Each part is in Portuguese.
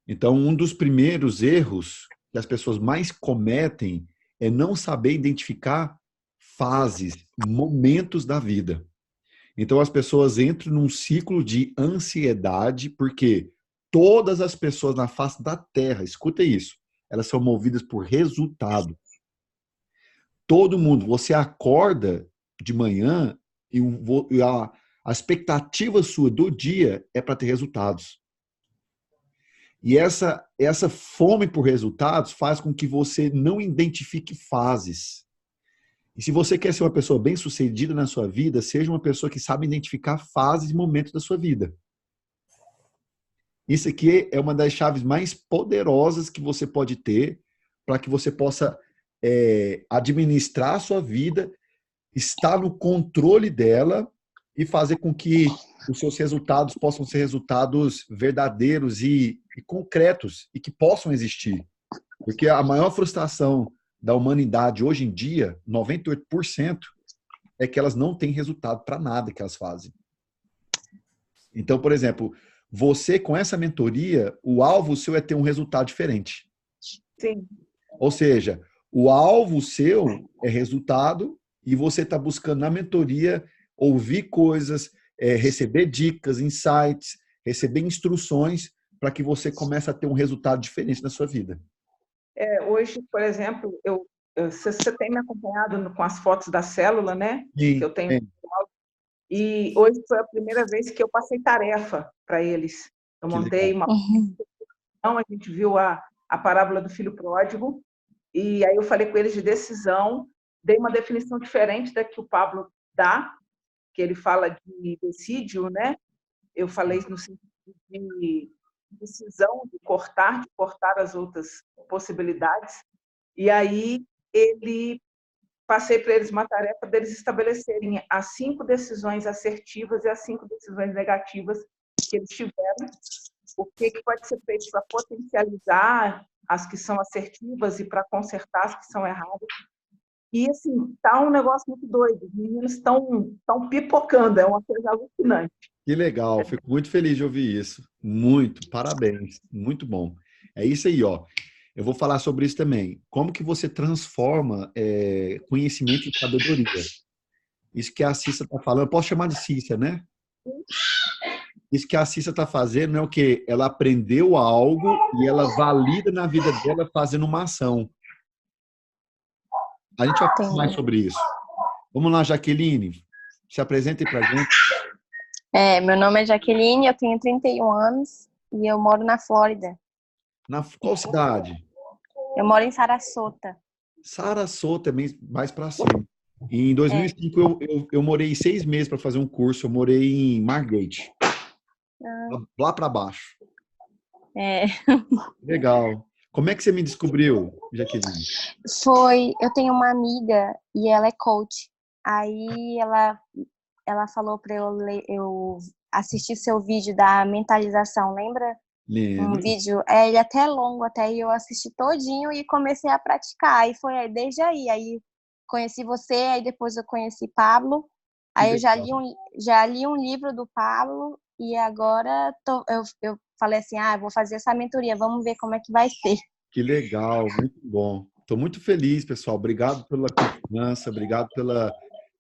Então, um dos primeiros erros que as pessoas mais cometem é não saber identificar fases, momentos da vida. Então, as pessoas entram num ciclo de ansiedade, porque todas as pessoas na face da Terra, escuta isso, elas são movidas por resultado. Todo mundo, você acorda de manhã e a expectativa sua do dia é para ter resultados. E essa fome por resultados faz com que você não identifique fases. E se você quer ser uma pessoa bem-sucedida na sua vida, seja uma pessoa que sabe identificar fases e momentos da sua vida. Isso aqui é uma das chaves mais poderosas que você pode ter para que você possa administrar a sua vida, estar no controle dela e fazer com que os seus resultados possam ser resultados verdadeiros e concretos e que possam existir. Porque a maior frustração da humanidade hoje em dia, 98%, é que elas não têm resultado para nada que elas fazem. Então, por exemplo, você com essa mentoria, o alvo seu é ter um resultado diferente. Sim. Ou seja, o alvo seu é resultado e você está buscando na mentoria ouvir coisas, receber dicas, insights, receber instruções para que você comece a ter um resultado diferente na sua vida. Hoje, por exemplo, você tem me acompanhado com as fotos da célula, né? Sim, Que eu tenho. E hoje foi a primeira vez que eu passei tarefa para eles. Eu montei uma... A gente viu a parábola do filho pródigo, e aí eu falei com eles de decisão, dei uma definição diferente da que o Pablo dá, que ele fala de decídio, né? Eu falei no sentido de decisão, de cortar as outras possibilidades. E aí passei para eles uma tarefa deles estabelecerem as 5 decisões assertivas e as 5 decisões negativas que eles tiveram, o que pode ser feito para potencializar as que são assertivas e para consertar as que são erradas. E, assim, tá um negócio muito doido. Os meninos estão pipocando, é uma coisa alucinante. Que legal, fico muito feliz de ouvir isso. Muito, parabéns, muito bom. É isso aí, ó. Eu vou falar sobre isso também. Como que você transforma conhecimento em sabedoria? Isso que a Cissa está falando, eu posso chamar de Cissa, né? Isso que a Cissa está fazendo é o quê? Ela aprendeu algo e ela valida na vida dela fazendo uma ação. A gente vai falar mais sobre isso. Vamos lá, Jaqueline. Se apresente para a gente. Meu nome é Jaqueline, eu tenho 31 anos e eu moro na Flórida. Na qual cidade? Eu moro em Sarasota. Sarasota, mais para cima. Em 2005, eu morei 6 meses para fazer um curso. Eu morei em Margate. Lá para baixo. Legal. Como é que você me descobriu, Jaqueline? Eu tenho uma amiga e ela é coach. Aí ela falou para eu assistir seu vídeo da mentalização, lembra? Lembro. Um vídeo, ele é até longo, até eu assisti todinho e comecei a praticar. E foi desde aí. Aí conheci você, aí depois eu conheci Pablo. Aí eu já li um livro do Pablo e agora eu falei assim, vou fazer essa mentoria, vamos ver como é que vai ser. Que legal, muito bom. Estou muito feliz, pessoal. Obrigado pela confiança, obrigado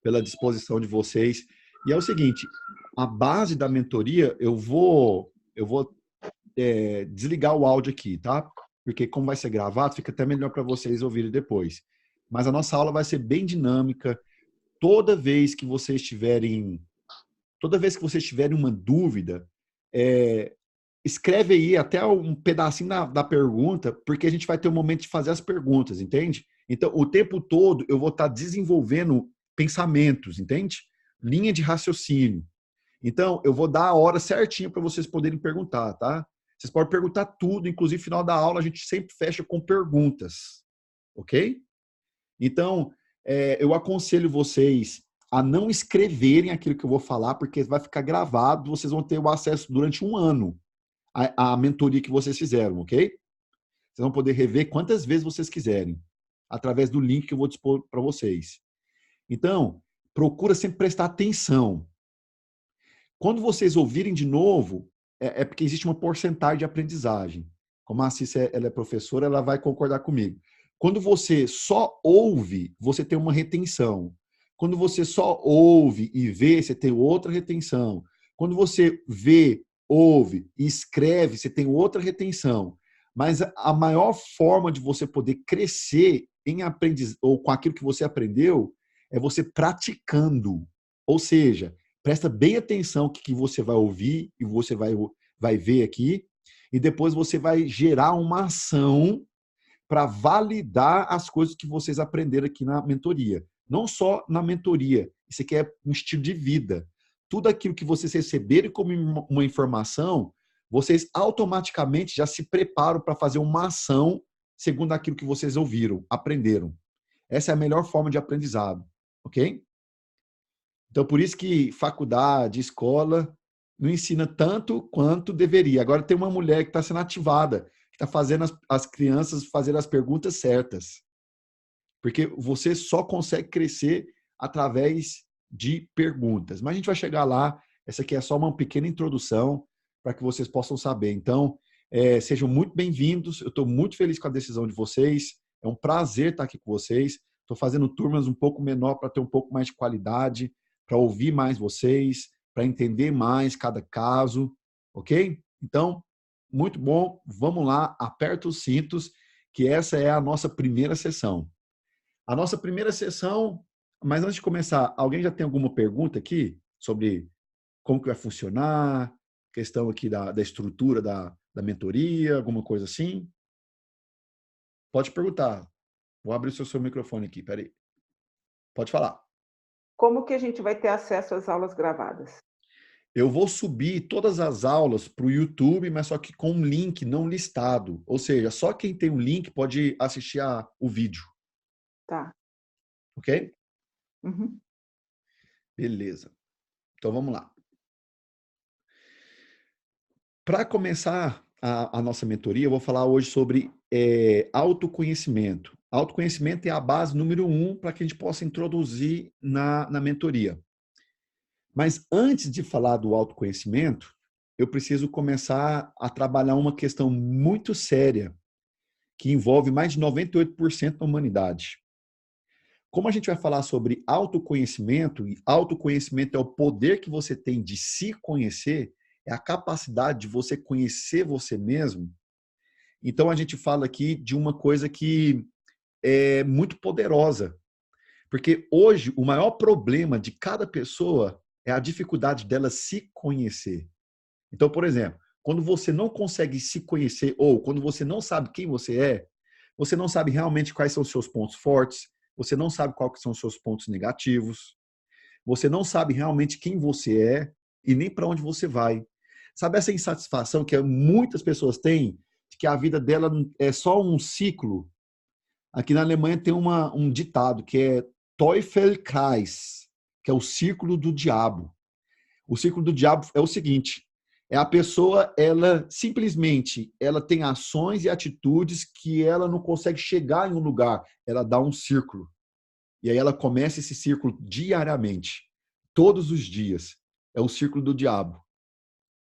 pela disposição de vocês. E é o seguinte, a base da mentoria, eu vou desligar o áudio aqui, tá? Porque como vai ser gravado, fica até melhor para vocês ouvirem depois. Mas a nossa aula vai ser bem dinâmica. Toda vez que vocês tiverem uma dúvida, escreve aí até um pedacinho da pergunta, porque a gente vai ter um momento de fazer as perguntas, entende? Então, o tempo todo eu vou estar desenvolvendo pensamentos, entende? Linha de raciocínio. Então, eu vou dar a hora certinha para vocês poderem perguntar, tá? Vocês podem perguntar tudo, inclusive no final da aula a gente sempre fecha com perguntas, ok? Então, eu aconselho vocês a não escreverem aquilo que eu vou falar, porque vai ficar gravado, vocês vão ter o acesso durante um ano à mentoria que vocês fizeram, ok? Vocês vão poder rever quantas vezes vocês quiserem, através do link que eu vou dispor para vocês. Então, procura sempre prestar atenção. Quando vocês ouvirem de novo, é porque existe uma porcentagem de aprendizagem. Como a Cissa, ela é professora, ela vai concordar comigo. Quando você só ouve, você tem uma retenção. Quando você só ouve e vê, você tem outra retenção. Quando você vê, ouve e escreve, você tem outra retenção. Mas a maior forma de você poder crescer em aprendizagem, ou com aquilo que você aprendeu, é você praticando. Ou seja, presta bem atenção no que você vai ouvir e você vai ver aqui, e depois você vai gerar uma ação para validar as coisas que vocês aprenderam aqui na mentoria. Não só na mentoria, isso aqui é um estilo de vida. Tudo aquilo que vocês receberem como uma informação, vocês automaticamente já se preparam para fazer uma ação segundo aquilo que vocês ouviram, aprenderam. Essa é a melhor forma de aprendizado, ok? Então, por isso que faculdade, escola, não ensina tanto quanto deveria. Agora tem uma mulher que está sendo ativada, que está fazendo as crianças fazerem as perguntas certas. Porque você só consegue crescer através de perguntas. Mas a gente vai chegar lá. Essa aqui é só uma pequena introdução para que vocês possam saber. Então, sejam muito bem-vindos. Eu estou muito feliz com a decisão de vocês. É um prazer estar aqui com vocês. Estou fazendo turmas um pouco menor para ter um pouco mais de qualidade, para ouvir mais vocês, para entender mais cada caso, ok? Então, muito bom. Vamos lá, aperta os cintos, que essa é a nossa primeira sessão. A nossa primeira sessão, mas antes de começar, alguém já tem alguma pergunta aqui sobre como que vai funcionar, questão aqui da estrutura da mentoria, alguma coisa assim? Pode perguntar. Vou abrir o seu microfone aqui, peraí. Pode falar. Como que a gente vai ter acesso às aulas gravadas? Eu vou subir todas as aulas para o YouTube, mas só que com um link não listado. Ou seja, só quem tem o link pode assistir o vídeo. Tá. Ok? Uhum. Beleza. Então vamos lá. Para começar a nossa mentoria, eu vou falar hoje sobre autoconhecimento. Autoconhecimento é a base número 1 para que a gente possa introduzir na mentoria. Mas antes de falar do autoconhecimento, eu preciso começar a trabalhar uma questão muito séria que envolve mais de 98% da humanidade. Como a gente vai falar sobre autoconhecimento, e autoconhecimento é o poder que você tem de se conhecer, é a capacidade de você conhecer você mesmo. Então a gente fala aqui de uma coisa que é muito poderosa. Porque hoje o maior problema de cada pessoa é a dificuldade dela se conhecer. Então, por exemplo, quando você não consegue se conhecer ou quando você não sabe quem você é, você não sabe realmente quais são os seus pontos fortes, você não sabe quais são os seus pontos negativos, você não sabe realmente quem você é e nem para onde você vai. Sabe essa insatisfação que muitas pessoas têm, de que a vida dela é só um ciclo? Aqui na Alemanha tem um ditado que é Teufelskreis, que é o círculo do diabo. O círculo do diabo é o seguinte: a pessoa, ela simplesmente, ela tem ações e atitudes que ela não consegue chegar em um lugar, ela dá um círculo. E aí ela começa esse círculo diariamente, todos os dias. É o círculo do diabo.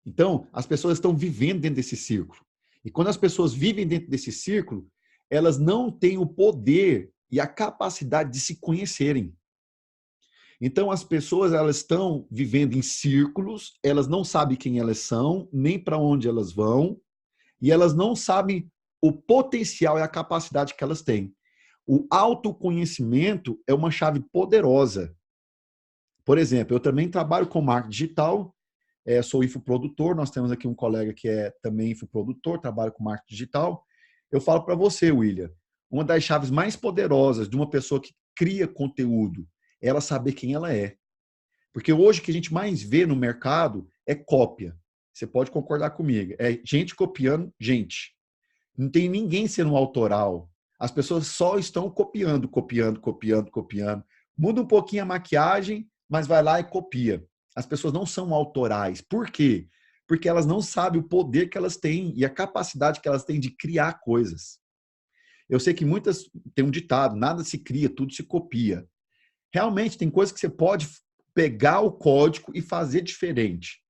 Então, as pessoas estão vivendo dentro desse círculo. E quando as pessoas vivem dentro desse círculo, elas não têm o poder e a capacidade de se conhecerem. Então, as pessoas, elas estão vivendo em círculos, elas não sabem quem elas são, nem para onde elas vão, e elas não sabem o potencial e a capacidade que elas têm. O autoconhecimento é uma chave poderosa. Por exemplo, eu também trabalho com marketing digital, sou infoprodutor, nós temos aqui um colega que é também infoprodutor, trabalha com marketing digital. Eu falo para você, William, uma das chaves mais poderosas de uma pessoa que cria conteúdo é ela saber quem ela é. Porque hoje o que a gente mais vê no mercado é cópia. Você pode concordar comigo. É gente copiando gente. Não tem ninguém sendo autoral. As pessoas só estão copiando. Muda um pouquinho a maquiagem, mas vai lá e copia. As pessoas não são autorais. Por quê? Porque elas não sabem o poder que elas têm e a capacidade que elas têm de criar coisas. Eu sei que muitas têm um ditado, nada se cria, tudo se copia. Realmente tem coisas que você pode pegar o código e fazer diferente.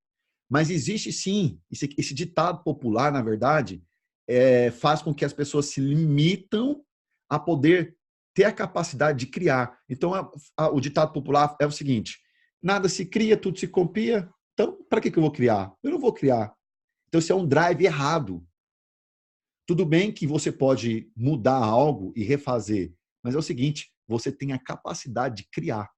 Mas existe sim, esse ditado popular, na verdade, faz com que as pessoas se limitam a poder ter a capacidade de criar. Então, o ditado popular é o seguinte: nada se cria, tudo se copia. Então, para que eu vou criar? Eu não vou criar. Então, isso é um drive errado. Tudo bem que você pode mudar algo e refazer, mas é o seguinte, você tem a capacidade de criar.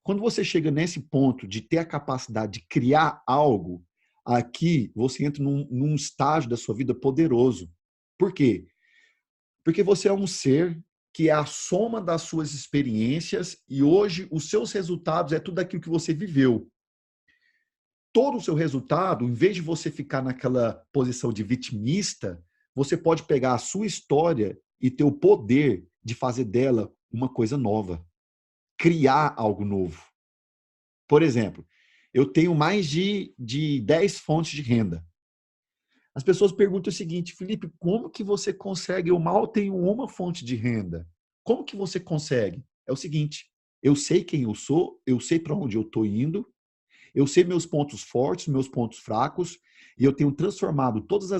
Quando você chega nesse ponto de ter a capacidade de criar algo, aqui você entra num estágio da sua vida poderoso. Por quê? Porque você é um ser que é a soma das suas experiências e hoje os seus resultados é tudo aquilo que você viveu. Todo o seu resultado, em vez de você ficar naquela posição de vitimista, você pode pegar a sua história e ter o poder de fazer dela uma coisa nova. Criar algo novo. Por exemplo, eu tenho mais de 10 fontes de renda. As pessoas perguntam o seguinte: Felipe, como que você consegue? Eu mal tenho uma fonte de renda. Como que você consegue? É o seguinte, eu sei quem eu sou, eu sei para onde eu estou indo, eu sei meus pontos fortes, meus pontos fracos, e eu tenho transformado todas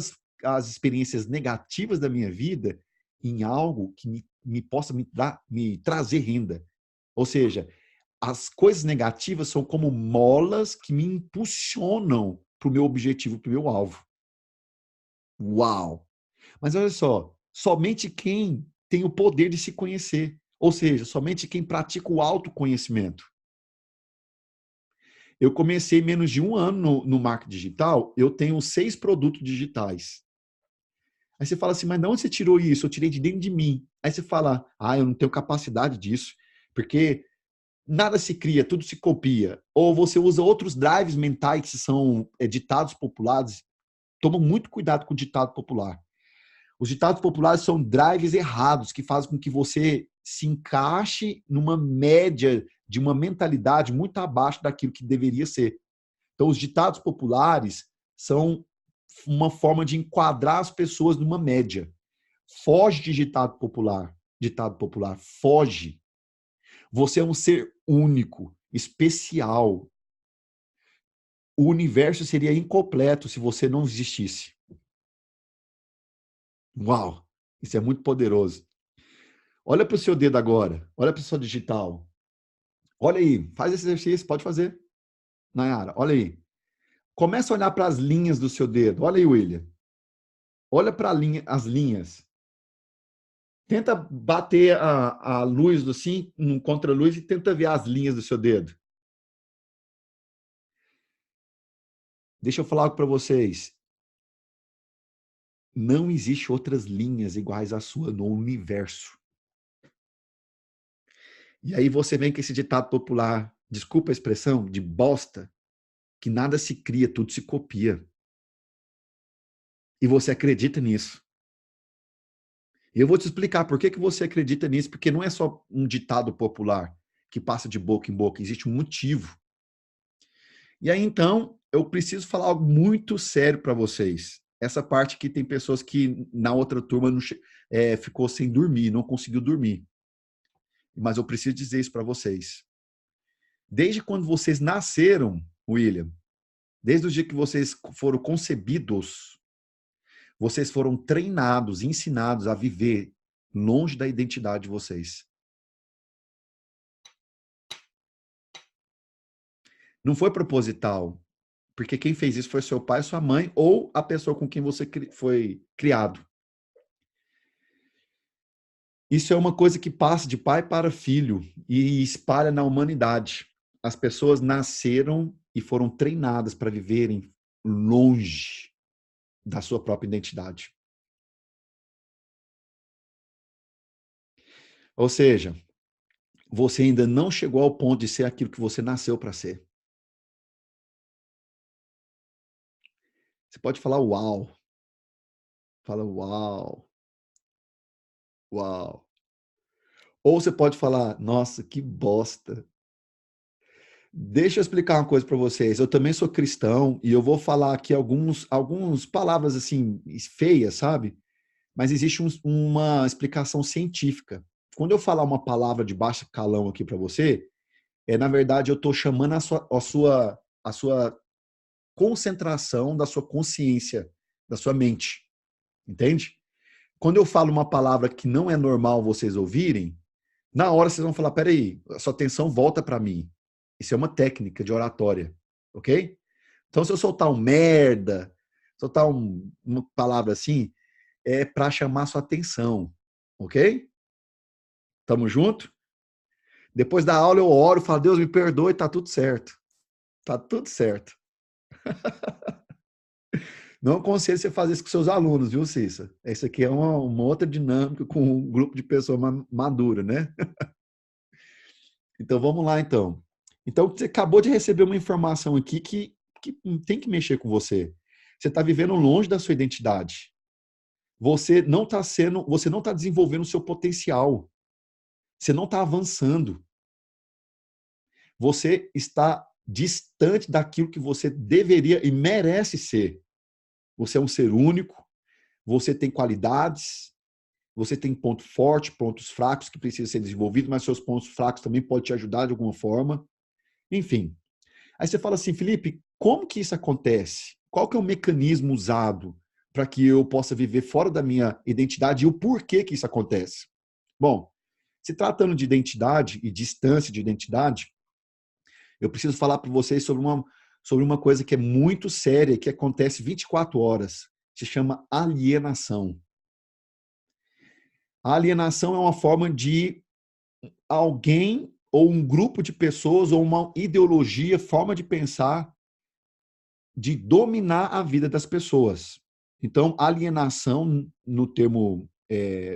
as experiências negativas da minha vida em algo que possa me trazer renda. Ou seja, as coisas negativas são como molas que me impulsionam para o meu objetivo, para o meu alvo. Uau! Mas olha só, somente quem tem o poder de se conhecer, ou seja, somente quem pratica o autoconhecimento. Eu comecei menos de um ano no marketing digital, eu tenho 6 produtos digitais. Aí você fala assim, mas de onde você tirou isso? Eu tirei de dentro de mim. Aí você fala, eu não tenho capacidade disso, porque nada se cria, tudo se copia. Ou você usa outros drives mentais que são ditados populares. Toma muito cuidado com o ditado popular. Os ditados populares são drives errados que fazem com que você se encaixe numa média de uma mentalidade muito abaixo daquilo que deveria ser. Então, os ditados populares são uma forma de enquadrar as pessoas numa média. Foge de ditado popular. Ditado popular, foge. Você é um ser único, especial. O universo seria incompleto se você não existisse. Uau! Isso é muito poderoso. Olha para o seu dedo agora. Olha para o seu digital. Olha aí. Faz esse exercício. Pode fazer. Nayara, olha aí. Começa a olhar para as linhas do seu dedo. Olha aí, William. Olha para as linhas. Tenta bater a luz assim, no contra-luz e tenta ver as linhas do seu dedo. Deixa eu falar algo para vocês. Não existe outras linhas iguais à sua no universo. E aí você vem com esse ditado popular, desculpa a expressão, de bosta, que nada se cria, tudo se copia. E você acredita nisso. E eu vou te explicar por que você acredita nisso, porque não é só um ditado popular que passa de boca em boca, existe um motivo. E aí, então, eu preciso falar algo muito sério para vocês. Essa parte que tem pessoas que na outra turma ficou sem dormir, não conseguiu dormir. Mas eu preciso dizer isso para vocês. Desde quando vocês nasceram, William, desde o dia que vocês foram concebidos, vocês foram treinados, ensinados a viver longe da identidade de vocês. Não foi proposital, porque quem fez isso foi seu pai, sua mãe ou a pessoa com quem você foi criado. Isso é uma coisa que passa de pai para filho e espalha na humanidade. As pessoas nasceram e foram treinadas para viverem longe da sua própria identidade. Ou seja, você ainda não chegou ao ponto de ser aquilo que você nasceu para ser. Você pode falar uau. Fala uau. Uau. Ou você pode falar, nossa, que bosta. Deixa eu explicar uma coisa para vocês. Eu também sou cristão e eu vou falar aqui algumas palavras assim feias, sabe? Mas existe uma explicação científica. Quando eu falar uma palavra de baixo calão aqui para você, na verdade eu estou chamando a sua concentração da sua consciência, da sua mente. Entende? Quando eu falo uma palavra que não é normal vocês ouvirem, na hora vocês vão falar, peraí, a sua atenção volta para mim. Isso é uma técnica de oratória, ok? Então, se eu soltar um merda, soltar uma palavra assim, é para chamar sua atenção, ok? Tamo junto? Depois da aula eu oro, falo, Deus me perdoe, tá tudo certo. Tá tudo certo. Não aconselho você fazer isso com seus alunos, viu, Cissa? Isso aqui é uma outra dinâmica com um grupo de pessoas madura, né? Então, vamos lá, então. Então, você acabou de receber uma informação aqui que tem que mexer com você. Você está vivendo longe da sua identidade. Você não está desenvolvendo o seu potencial. Você não está avançando. Você está distante daquilo que você deveria e merece ser. Você é um ser único, você tem qualidades, você tem ponto forte, pontos fracos que precisam ser desenvolvidos, mas seus pontos fracos também podem te ajudar de alguma forma. Enfim. Aí você fala assim, Felipe, como que isso acontece? Qual que é o mecanismo usado para que eu possa viver fora da minha identidade e o porquê que isso acontece? Bom, se tratando de identidade e distância de identidade, eu preciso falar para vocês sobre uma coisa que é muito séria, que acontece 24 horas. Se chama alienação. A alienação é uma forma de alguém ou um grupo de pessoas ou uma ideologia, forma de pensar, de dominar a vida das pessoas. Então, alienação, no termo,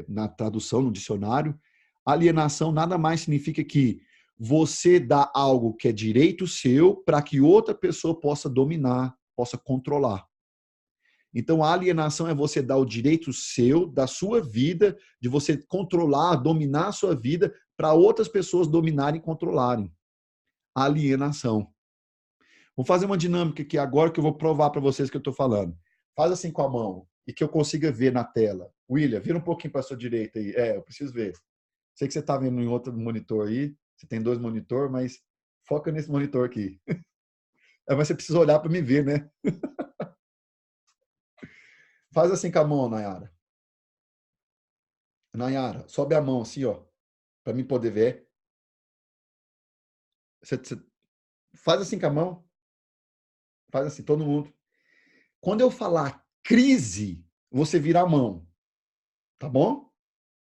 na tradução, no dicionário, alienação nada mais significa que você dá algo que é direito seu para que outra pessoa possa dominar, possa controlar. Então, a alienação é você dar o direito seu, da sua vida, de você controlar, dominar a sua vida para outras pessoas dominarem e controlarem. Alienação. Vou fazer uma dinâmica aqui agora que eu vou provar para vocês que eu estou falando. Faz assim com a mão e que eu consiga ver na tela. William, vira um pouquinho para a sua direita aí. Eu preciso ver. Sei que você está vendo em outro monitor aí. Você tem 2 monitores, mas foca nesse monitor aqui. Mas você precisa olhar para me ver, né? Faz assim com a mão, Nayara. Nayara, sobe a mão assim, ó, para mim poder ver. Você faz assim com a mão. Faz assim, todo mundo. Quando eu falar crise, você vira a mão. Tá bom?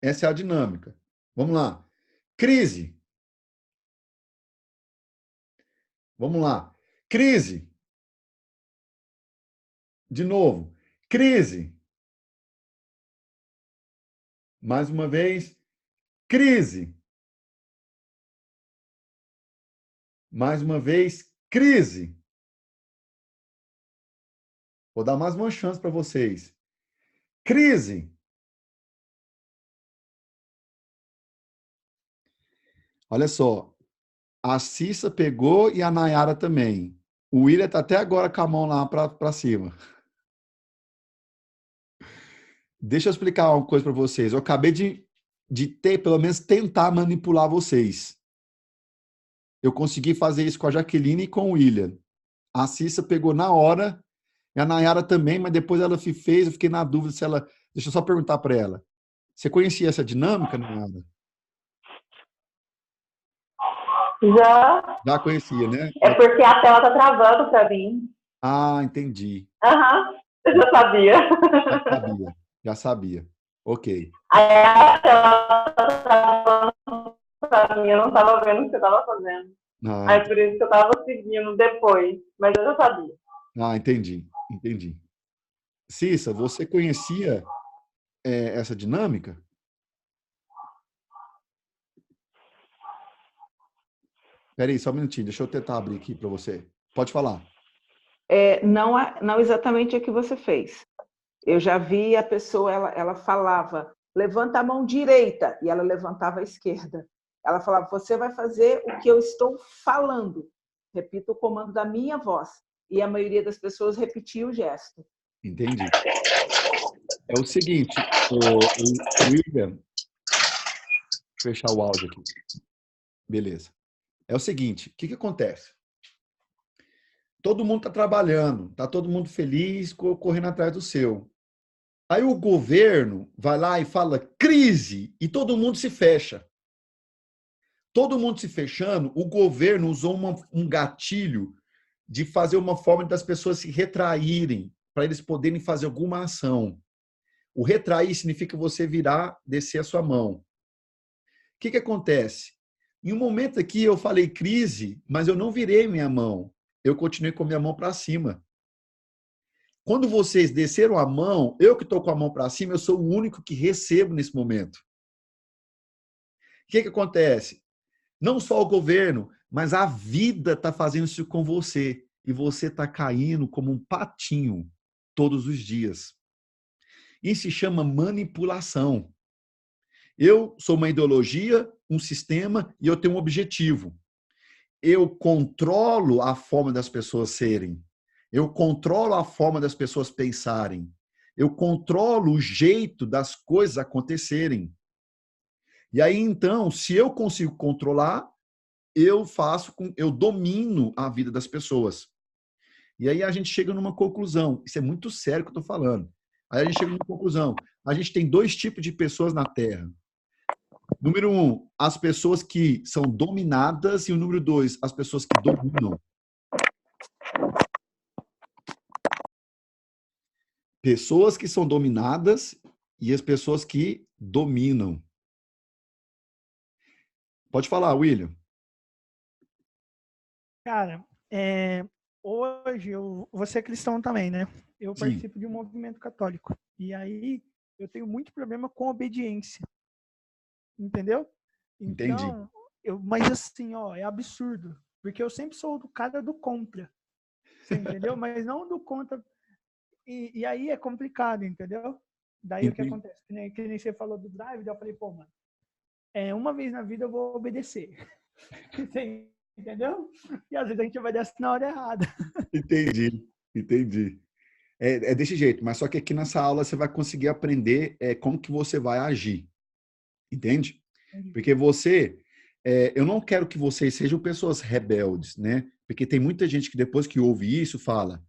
Essa é a dinâmica. Vamos lá. Crise. Vamos lá. Crise. De novo. Crise. Mais uma vez. Crise. Mais uma vez. Crise. Vou dar mais uma chance para vocês. Crise. Olha só. A Cissa pegou e a Nayara também. O William está até agora com a mão lá para cima. Deixa eu explicar uma coisa para vocês. Eu acabei de pelo menos, tentar manipular vocês. Eu consegui fazer isso com a Jaqueline e com o William. A Cissa pegou na hora, e a Nayara também, mas depois ela fez, eu fiquei na dúvida se ela... Deixa eu só perguntar para ela. Você conhecia essa dinâmica, Nayara? Já. Já conhecia, né? É porque a tela tá travando para mim. Ah, entendi. Aham, eu já sabia. Já sabia, já sabia. Ok. Aí a tela tá travando para mim, eu não estava vendo o que você estava fazendo. Ah, Aí por isso que eu estava seguindo depois, mas eu já sabia. entendi, entendi. Cissa, você conhecia essa dinâmica? Espera aí, só um minutinho, deixa eu tentar abrir aqui para você. Pode falar. Não exatamente o que você fez. Eu já vi a pessoa, ela falava, levanta a mão direita, e ela levantava a esquerda. Ela falava, você vai fazer o que eu estou falando. Repita o comando da minha voz. E a maioria das pessoas repetia o gesto. Entendi. É o seguinte, o William... Deixa eu fechar o áudio aqui. Beleza. É o seguinte, o que acontece? todo mundo está trabalhando, está todo mundo feliz, correndo atrás do seu. Aí o governo vai lá e fala crise e todo mundo se fecha. Todo mundo se fechando, o governo usou um gatilho de fazer uma forma das pessoas se retraírem, para eles poderem fazer alguma ação. O retrair significa você virar, descer a sua mão. O que acontece? Em um momento aqui eu falei crise, mas eu não virei minha mão. Eu continuei com a minha mão para cima. Quando vocês desceram a mão, eu que estou com a mão para cima, eu sou o único que recebo nesse momento. O que acontece? Não só o governo, mas a vida está fazendo isso com você. E você está caindo como um patinho todos os dias. Isso se chama manipulação. Eu sou uma ideologia, um sistema, e eu tenho um objetivo. Eu controlo a forma das pessoas serem. Eu controlo a forma das pessoas pensarem. Eu controlo o jeito das coisas acontecerem. E aí, então, se eu consigo controlar, eu domino a vida das pessoas. E aí a gente chega numa conclusão. Isso é muito sério que eu estou falando. Aí a gente chega numa conclusão. A gente tem 2 tipos de pessoas na Terra. Número 1, as pessoas que são dominadas, e o número 2, as pessoas que dominam. Pessoas que são dominadas e as pessoas que dominam. Pode falar, William. Cara, hoje você é cristão também, né? Eu Sim. participo de um movimento católico. E aí eu tenho muito problema com obediência. Entendeu? Entendi. Então, mas assim, ó, é absurdo. Porque eu sempre sou do cara do contra. Você entendeu? Mas não do contra. E aí é complicado, entendeu? Daí o que acontece? Que nem você falou do drive, daí eu falei, pô, mano, uma vez na vida eu vou obedecer. Entendeu? E às vezes a gente obedece na hora errada. Entendi. É desse jeito, mas só que aqui nessa aula você vai conseguir aprender como que você vai agir. Entende? Porque eu não quero que vocês sejam pessoas rebeldes, né? Porque tem muita gente que depois que ouve isso fala,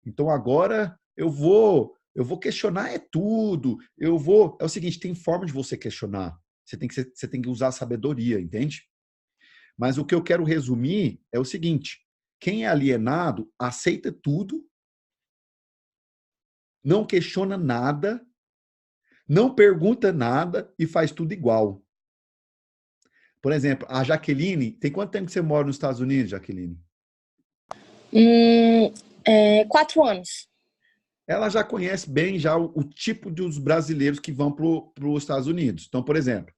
então agora eu vou questionar tudo, é o seguinte, tem forma de você questionar, você tem que usar a sabedoria, entende? Mas o que eu quero resumir é o seguinte, quem é alienado aceita tudo, não questiona nada, não pergunta nada e faz tudo igual. Por exemplo, a Jaqueline, tem quanto tempo que você mora nos Estados Unidos, Jaqueline? 4 anos. Ela já conhece bem já o tipo dos brasileiros que vão para os Estados Unidos. Então, por exemplo,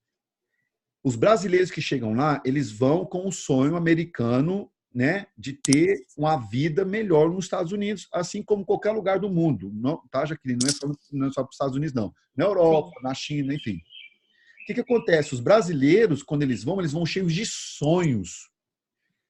os brasileiros que chegam lá, eles vão com o sonho americano, né, de ter uma vida melhor nos Estados Unidos, assim como qualquer lugar do mundo. Não, tá, Jaqueline? Não é só para os Estados Unidos, não. Na Europa, sim, na China, enfim. O que acontece? Os brasileiros, quando eles vão cheios de sonhos.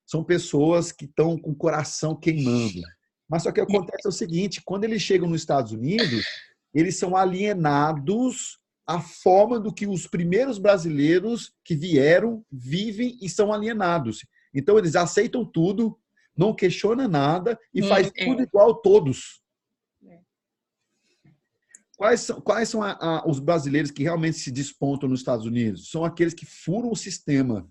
São pessoas que estão com o coração queimando. Mas só que acontece o seguinte, quando eles chegam nos Estados Unidos, eles são alienados à forma do que os primeiros brasileiros que vieram vivem e são alienados. Então, eles aceitam tudo, não questionam nada e faz tudo igual a todos. Quais são os brasileiros que realmente se despontam nos Estados Unidos? São aqueles que furam o sistema.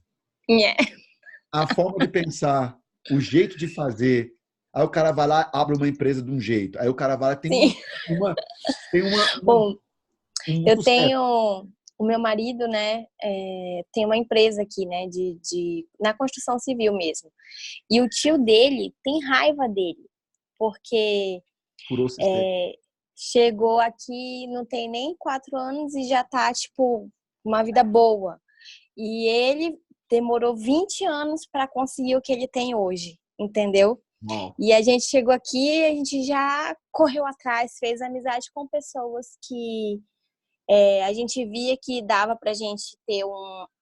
A forma de pensar, o jeito de fazer. Aí o cara vai lá, abre uma empresa de um jeito. Aí o cara vai lá, Bom, eu tenho... O meu marido, né, tem uma empresa aqui, né, na construção civil mesmo. E o tio dele tem raiva dele, porque chegou aqui, não tem nem 4 anos e já tá, tipo, uma vida boa. E ele demorou 20 anos para conseguir o que ele tem hoje, entendeu? Uau. E a gente chegou aqui, a gente já correu atrás, fez amizade com pessoas que a gente via que dava pra gente ter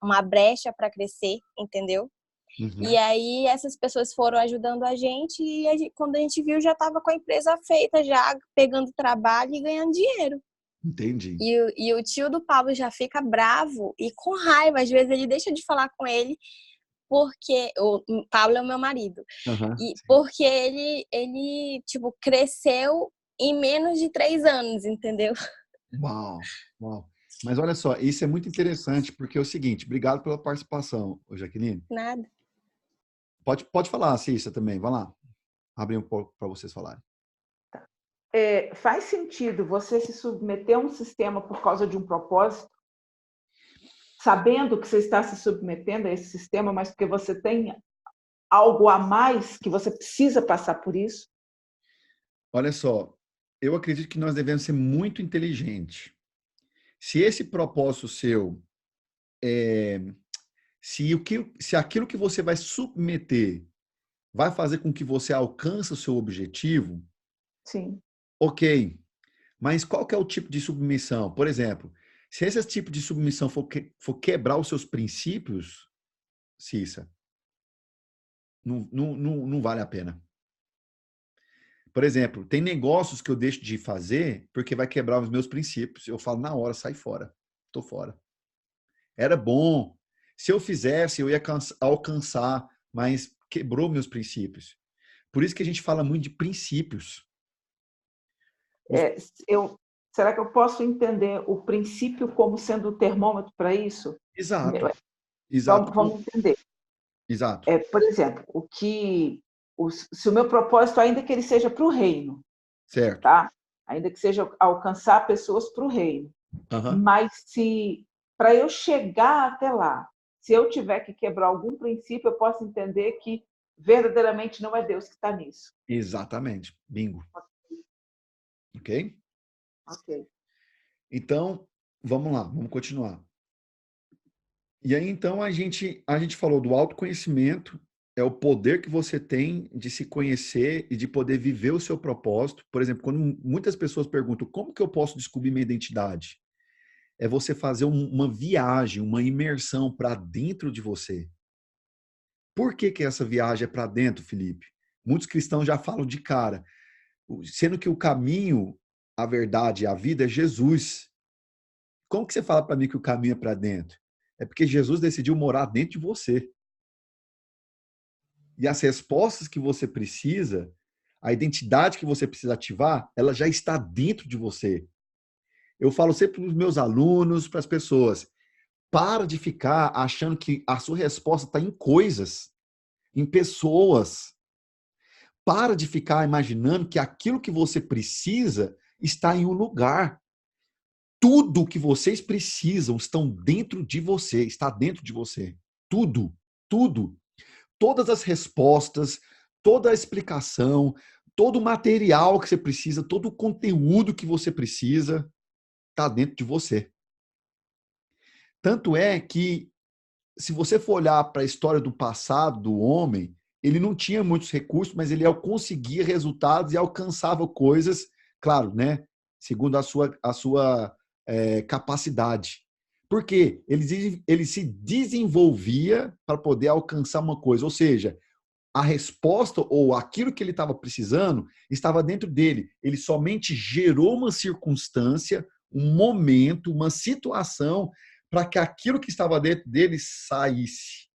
uma brecha para crescer, entendeu? Uhum. E aí essas pessoas foram ajudando a gente e quando a gente viu já estava com a empresa feita, já pegando trabalho e ganhando dinheiro. Entendi. E o tio do Pablo já fica bravo e com raiva. Às vezes ele deixa de falar com ele porque o Pablo é o meu marido. Aham, E sim. porque ele tipo, cresceu em menos de 3 anos, entendeu? Uau, uau. Mas olha só, isso é muito interessante, porque é o seguinte, obrigado pela participação, ô Jaqueline. Nada. Pode falar, Cissa, também, vai lá. Abrir um pouco para vocês falarem. Faz sentido você se submeter a um sistema por causa de um propósito, sabendo que você está se submetendo a esse sistema, mas porque você tem algo a mais que você precisa passar por isso? Olha só, eu acredito que nós devemos ser muito inteligentes. Se esse propósito seu, se aquilo que você vai submeter vai fazer com que você alcance o seu objetivo, Sim. ok. Mas qual que é o tipo de submissão? Por exemplo, se esse tipo de submissão for quebrar os seus princípios, Cissa, não vale a pena. Por exemplo, tem negócios que eu deixo de fazer porque vai quebrar os meus princípios. Eu falo na hora, sai fora. Tô fora. Era bom. Se eu fizesse, eu ia alcançar, mas quebrou meus princípios. Por isso que a gente fala muito de princípios. É, será que eu posso entender o princípio como sendo o termômetro para isso? Exato. Exato. Vamos entender. Exato. Por exemplo, se o meu propósito, ainda que ele seja para o reino, Certo. tá? Ainda que seja alcançar pessoas para o reino, mas se para eu chegar até lá, se eu tiver que quebrar algum princípio, eu posso entender que verdadeiramente não é Deus que está nisso. Exatamente. Bingo. Ok? Ok. Então, vamos lá, vamos continuar. E aí, então, a gente falou do autoconhecimento, é o poder que você tem de se conhecer e de poder viver o seu propósito. Por exemplo, quando muitas pessoas perguntam como que eu posso descobrir minha identidade? É você fazer uma viagem, uma imersão para dentro de você. Por que que essa viagem é para dentro, Felipe? Muitos cristãos já falam de cara, sendo que o caminho, a verdade e a vida é Jesus. Como que você fala para mim que o caminho é para dentro? É porque Jesus decidiu morar dentro de você. E as respostas que você precisa, a identidade que você precisa ativar, ela já está dentro de você. Eu falo sempre para os meus alunos, para as pessoas, para de ficar achando que a sua resposta está em coisas, em pessoas. Para de ficar imaginando que aquilo que você precisa está em um lugar. Tudo que vocês precisam estão dentro de você, está dentro de você. Tudo, tudo. Todas as respostas, toda a explicação, todo o material que você precisa, todo o conteúdo que você precisa, está dentro de você. Tanto é que, se você for olhar para a história do passado do homem, ele não tinha muitos recursos, mas ele conseguia resultados e alcançava coisas, claro, né? Segundo a sua capacidade. Por quê? Ele se desenvolvia para poder alcançar uma coisa, ou seja, a resposta ou aquilo que ele estava precisando estava dentro dele. Ele somente gerou uma circunstância, um momento, uma situação para que aquilo que estava dentro dele saísse,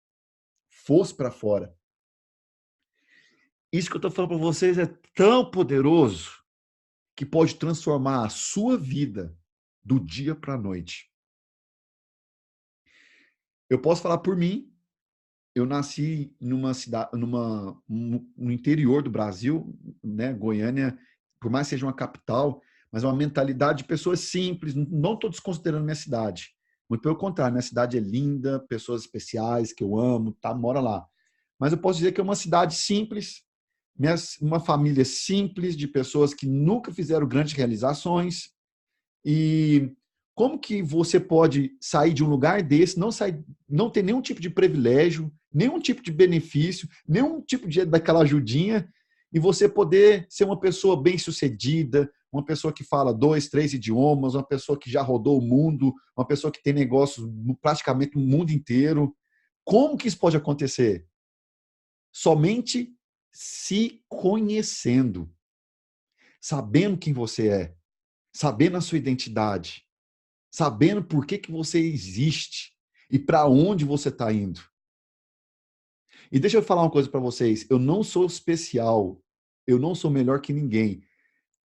fosse para fora. Isso que eu estou falando para vocês é tão poderoso que pode transformar a sua vida do dia para a noite. Eu posso falar por mim. Eu nasci numa cidade, no interior do Brasil, né? Goiânia, por mais que seja uma capital, mas é uma mentalidade de pessoas simples. Não estou desconsiderando minha cidade. Muito pelo contrário, minha cidade é linda, pessoas especiais que eu amo, tá, mora lá. Mas eu posso dizer que é uma cidade simples, uma família simples de pessoas que nunca fizeram grandes realizações. E como que você pode sair de um lugar desse, não ter nenhum tipo de privilégio, nenhum tipo de benefício, nenhum tipo daquela ajudinha, e você poder ser uma pessoa bem-sucedida, uma pessoa que fala 2, 3 idiomas, uma pessoa que já rodou o mundo, uma pessoa que tem negócios praticamente no mundo inteiro. Como que isso pode acontecer? Somente se conhecendo, sabendo quem você é, sabendo a sua identidade, sabendo por que você existe e para onde você está indo. E deixa eu falar uma coisa para vocês. Eu não sou especial. Eu não sou melhor que ninguém.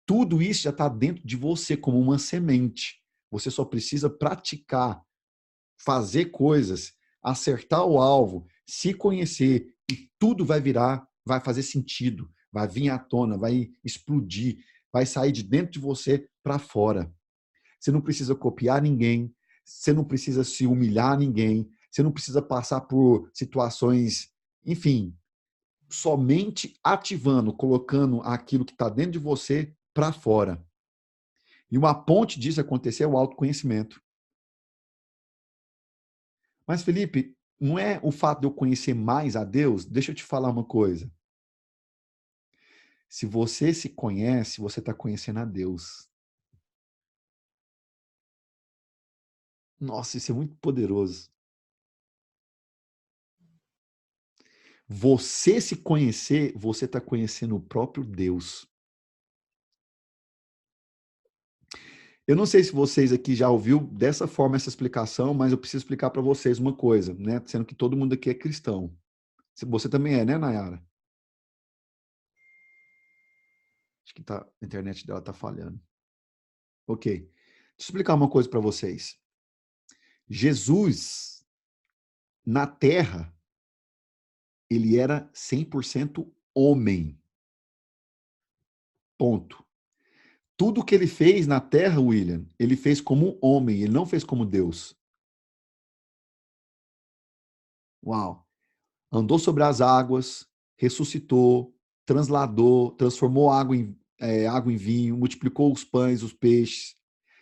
Tudo isso já está dentro de você como uma semente. Você só precisa praticar, fazer coisas, acertar o alvo, se conhecer e tudo vai virar, vai fazer sentido, vai vir à tona, vai explodir, vai sair de dentro de você para fora. Você não precisa copiar ninguém, você não precisa se humilhar a ninguém, você não precisa passar por situações, enfim, somente ativando, colocando aquilo que está dentro de você para fora. E uma ponte disso acontecer é o autoconhecimento. Mas, Felipe, não é o fato de eu conhecer mais a Deus? Deixa eu te falar uma coisa. Se você se conhece, você está conhecendo a Deus. Nossa, isso é muito poderoso. Você se conhecer, você está conhecendo o próprio Deus. Eu não sei se vocês aqui já ouviu dessa forma essa explicação, mas eu preciso explicar para vocês uma coisa, né? Sendo que todo mundo aqui é cristão. Você também é, né, Nayara? Acho que a internet dela está falhando. Ok. Deixa eu explicar uma coisa para vocês. Jesus, na Terra, ele era 100% homem. Ponto. Tudo que ele fez na Terra, William, ele fez como homem, ele não fez como Deus. Uau! Andou sobre as águas, ressuscitou, transladou, transformou água em vinho, multiplicou os pães, os peixes.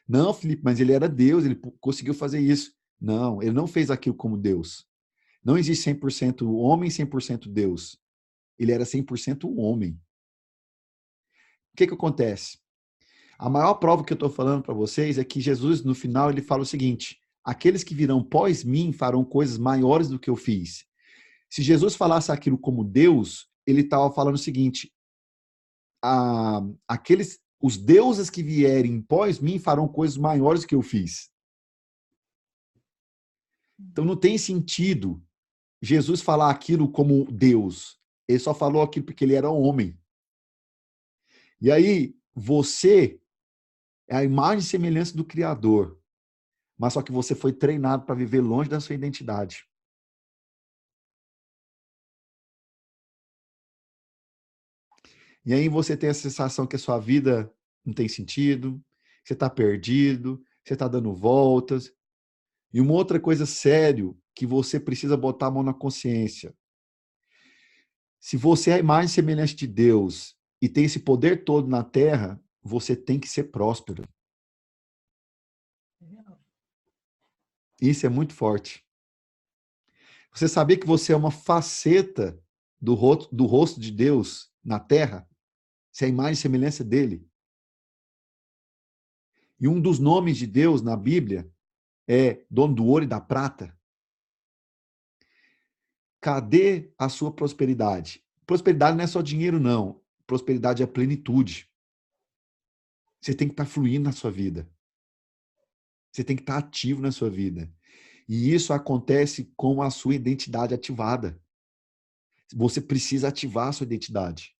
Não, Felipe, mas ele era Deus, ele conseguiu fazer isso. Não, ele não fez aquilo como Deus. Não existe 100% homem e 100% Deus. Ele era 100% homem. O que acontece? A maior prova que eu estou falando para vocês é que Jesus, no final, ele fala o seguinte: aqueles que virão pós mim farão coisas maiores do que eu fiz. Se Jesus falasse aquilo como Deus, ele estava falando o seguinte: os deuses que vierem pós mim farão coisas maiores do que eu fiz. Então não tem sentido Jesus falar aquilo como Deus. Ele só falou aquilo porque ele era homem. E aí, você é a imagem e semelhança do Criador, mas só que você foi treinado para viver longe da sua identidade. E aí você tem a sensação que a sua vida não tem sentido, você está perdido, você está dando voltas. E uma outra coisa sério que você precisa botar a mão na consciência. Se você é a imagem e semelhança de Deus e tem esse poder todo na Terra, você tem que ser próspero. Isso é muito forte. Você sabia que você é uma faceta do rosto de Deus na Terra? Você é a imagem e semelhança dele. E um dos nomes de Deus na Bíblia é dono do ouro e da prata. Cadê a sua prosperidade? Prosperidade não é só dinheiro, não. Prosperidade é plenitude. Você tem que estar fluindo na sua vida. Você tem que estar ativo na sua vida. E isso acontece com a sua identidade ativada. Você precisa ativar a sua identidade.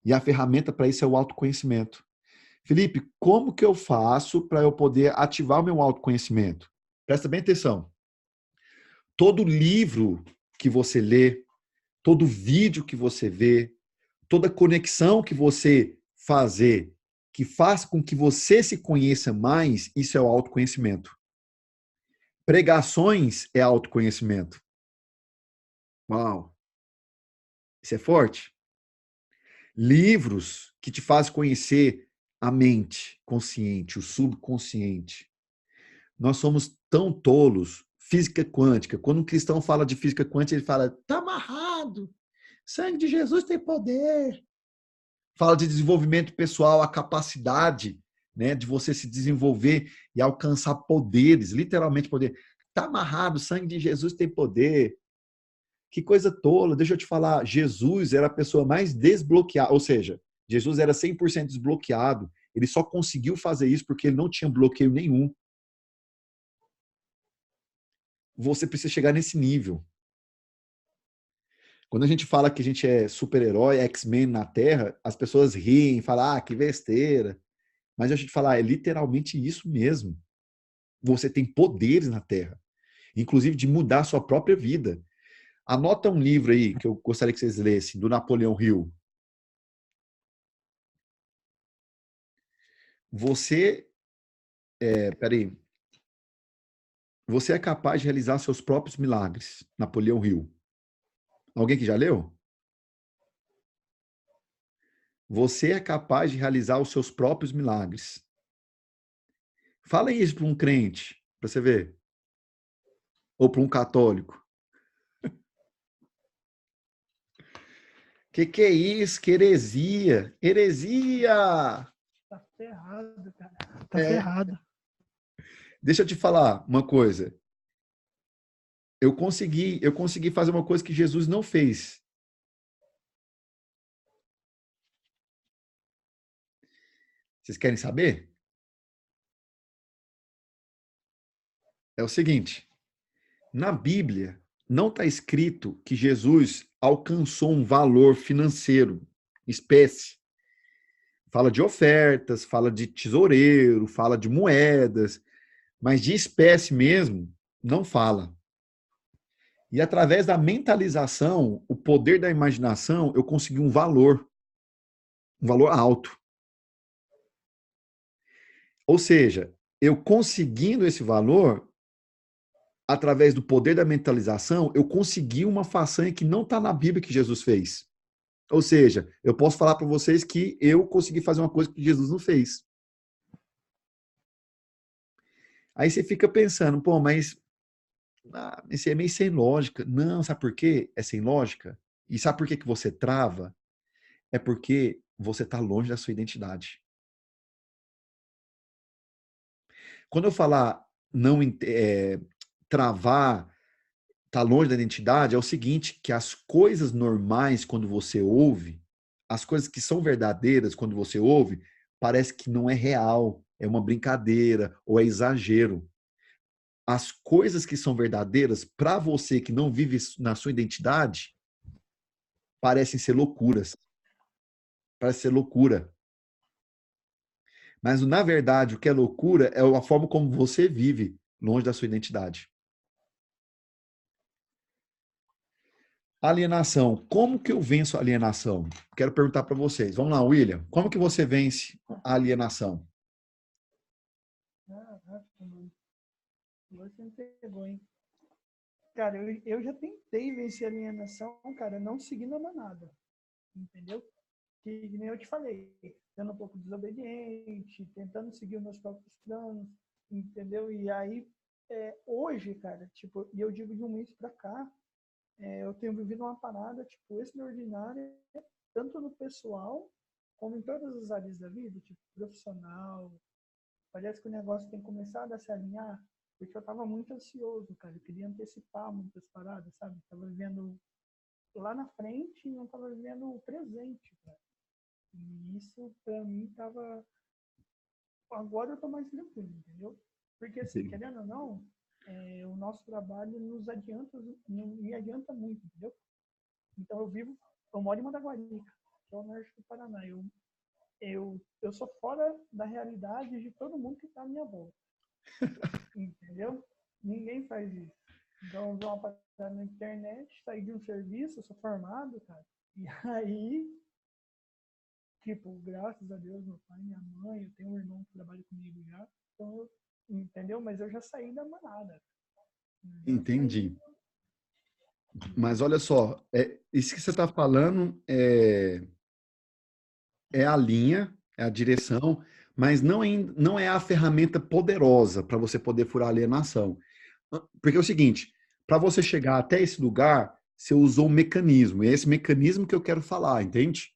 E a ferramenta para isso é o autoconhecimento. Felipe, como que eu faço para eu poder ativar o meu autoconhecimento? Presta bem atenção. Todo livro que você lê, todo vídeo que você vê, toda conexão que você fazer, que faz com que você se conheça mais, isso é o autoconhecimento. Pregações é autoconhecimento. Uau! Isso é forte. Livros que te fazem conhecer a mente consciente, o subconsciente. Nós somos tão tolos. Física quântica. Quando um cristão fala de física quântica, ele fala, tá amarrado. Sangue de Jesus tem poder. Fala de desenvolvimento pessoal, a capacidade, né, de você se desenvolver e alcançar poderes, literalmente poder. Tá amarrado, sangue de Jesus tem poder. Que coisa tola. Deixa eu te falar, Jesus era a pessoa mais desbloqueada, ou seja, Jesus era 100% desbloqueado. Ele só conseguiu fazer isso porque ele não tinha bloqueio nenhum. Você precisa chegar nesse nível. Quando a gente fala que a gente é super-herói, X-Men na Terra, as pessoas riem, falam, que besteira. Mas deixa eu te falar, é literalmente isso mesmo. Você tem poderes na Terra, inclusive de mudar a sua própria vida. Anota um livro aí que eu gostaria que vocês lessem, do Napoleão Hill. Peraí. Você é capaz de realizar seus próprios milagres. Napoleão Hill. Alguém que já leu? Você é capaz de realizar os seus próprios milagres. Fala isso para um crente, para você ver. Ou para um católico. Que é isso? Que heresia! Heresia! Tá ferrado, cara. Tá ferrado. Deixa eu te falar uma coisa. Eu consegui fazer uma coisa que Jesus não fez. Vocês querem saber? É o seguinte. Na Bíblia, não está escrito que Jesus alcançou um valor financeiro, espécie. Fala de ofertas, fala de tesoureiro, fala de moedas, mas de espécie mesmo, não fala. E através da mentalização, o poder da imaginação, eu consegui um valor alto. Ou seja, eu conseguindo esse valor, através do poder da mentalização, eu consegui uma façanha que não está na Bíblia que Jesus fez. Ou seja, eu posso falar para vocês que eu consegui fazer uma coisa que Jesus não fez. Aí você fica pensando, pô, mas isso é meio sem lógica. Não, sabe por quê? É sem lógica? E sabe por que você trava? É porque você está longe da sua identidade. Quando eu falar travar, tá longe da identidade, é o seguinte, que as coisas normais, quando você ouve, as coisas que são verdadeiras, quando você ouve, parece que não é real, é uma brincadeira ou é exagero. As coisas que são verdadeiras, para você que não vive na sua identidade, parecem ser loucuras. Parece ser loucura. Mas, na verdade, o que é loucura é a forma como você vive longe da sua identidade. Alienação. Como que eu venço a alienação? Quero perguntar para vocês. Vamos lá, William. Como que você vence a alienação? Você me pegou, hein? Cara, eu já tentei vencer a alienação, cara, não seguindo a manada. Entendeu? Que nem eu te falei, sendo um pouco desobediente, tentando seguir os meus próprios planos, entendeu? E aí, hoje, cara, tipo, e eu digo de um mês pra cá, eu tenho vivido uma parada, tipo, extraordinária, tanto no pessoal, como em todas as áreas da vida, tipo, profissional. Parece que o negócio tem começado a se alinhar, porque eu tava muito ansioso, cara, eu queria antecipar muitas paradas, sabe? Tava vivendo lá na frente e não tava vivendo o presente, cara. E isso, pra mim, tava... Agora eu tô mais tranquilo, entendeu? Porque, assim, querendo ou não, o nosso trabalho me adianta muito, entendeu? Então, eu moro em Mandaguarica, que é o norte do Paraná. Eu sou fora da realidade de todo mundo que está à minha volta. Entendeu? Ninguém faz isso. Então, eu vou uma parada na internet, sair de um serviço, eu sou formado, cara. E aí, tipo, graças a Deus, meu pai, minha mãe, eu tenho um irmão que trabalha comigo já. Então, entendeu? Mas eu já saí da manada. Entendi. Mas olha só, isso que você está falando é a linha, é a direção, mas não é a ferramenta poderosa para você poder furar a alienação. Porque é o seguinte, para você chegar até esse lugar, você usou um mecanismo, e é esse mecanismo que eu quero falar, entende?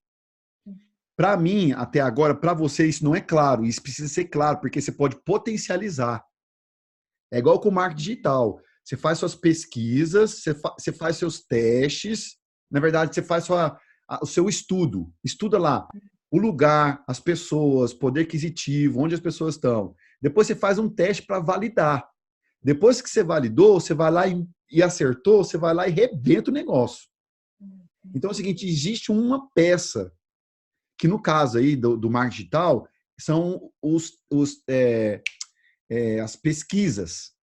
Para mim, até agora, para você, isso não é claro, isso precisa ser claro, porque você pode potencializar. É igual com o marketing digital. Você faz suas pesquisas, você faz seus testes, na verdade, você faz o seu estudo. Estuda lá o lugar, as pessoas, poder aquisitivo, onde as pessoas estão. Depois você faz um teste para validar. Depois que você validou, você vai lá e acertou, você vai lá e rebenta o negócio. Então é o seguinte, existe uma peça, que no caso aí do marketing digital, são as pesquisas.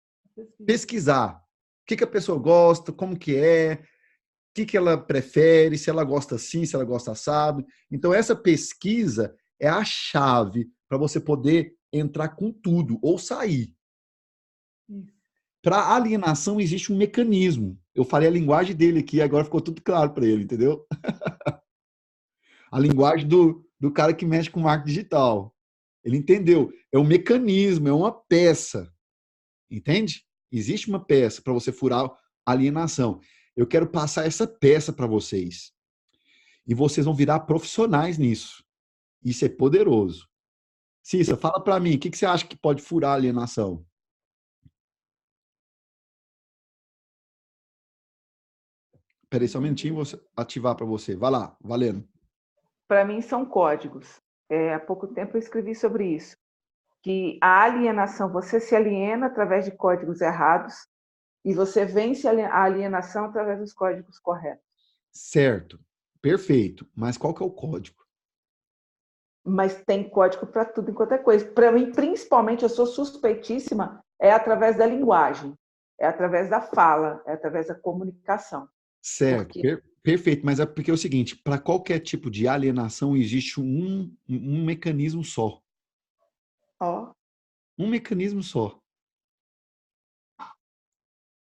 Pesquisar. O que a pessoa gosta, como que é, o que ela prefere, se ela gosta assim, se ela gosta assado. Então, essa pesquisa é a chave para você poder entrar com tudo ou sair. Para alienação, existe um mecanismo. Eu falei a linguagem dele aqui, agora ficou tudo claro para ele, entendeu? A linguagem do cara que mexe com marketing digital. Ele entendeu. É um mecanismo, é uma peça. Entende? Existe uma peça para você furar a alienação. Eu quero passar essa peça para vocês. E vocês vão virar profissionais nisso. Isso é poderoso. Cissa, fala para mim, o que você acha que pode furar a alienação? Peraí, só um minutinho, vou ativar para você. Vai lá, valendo. Para mim, são códigos. Há pouco tempo eu escrevi sobre isso. Que a alienação, você se aliena através de códigos errados e você vence a alienação através dos códigos corretos. Certo, perfeito. Mas qual que é o código? Mas tem código para tudo enquanto é coisa. Para mim, principalmente, eu sou suspeitíssima, é através da linguagem, é através da fala, é através da comunicação. Certo, perfeito. Mas é porque é o seguinte, para qualquer tipo de alienação existe um mecanismo só. Um mecanismo só.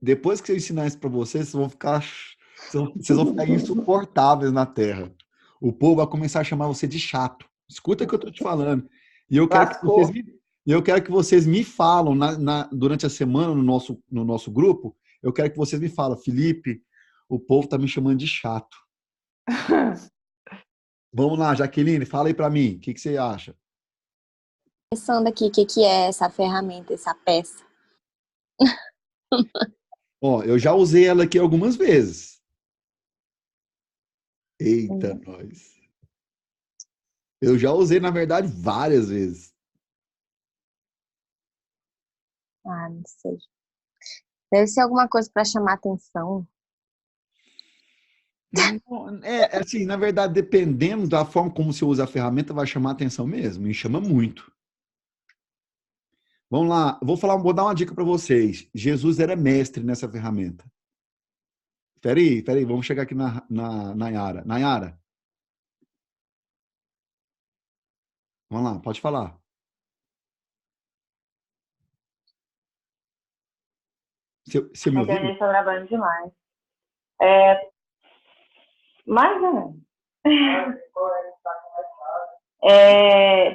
Depois que eu ensinar isso para vocês, vocês vão ficar insuportáveis na Terra. O povo vai começar a chamar você de chato. Escuta o que eu estou te falando. E eu quero que vocês me falam durante a semana no nosso grupo. Eu quero que vocês me falem, Felipe, o povo está me chamando de chato. Vamos lá, Jaqueline, fala aí para mim. O que você acha? Pensando aqui, o que é essa ferramenta, essa peça? Ó, eu já usei ela aqui algumas vezes. Eita, nós. Eu já usei, na verdade, várias vezes. Ah, não sei. Deve ser alguma coisa para chamar atenção. Assim, na verdade, dependendo da forma como você usa a ferramenta, vai chamar atenção mesmo, e chama muito. Vamos lá, vou dar uma dica para vocês. Jesus era mestre nessa ferramenta. Peraí, vamos chegar aqui na Nayara. Nayara, vamos lá, pode falar. Você me A ouviu? internet está gravando demais. Mais ou menos.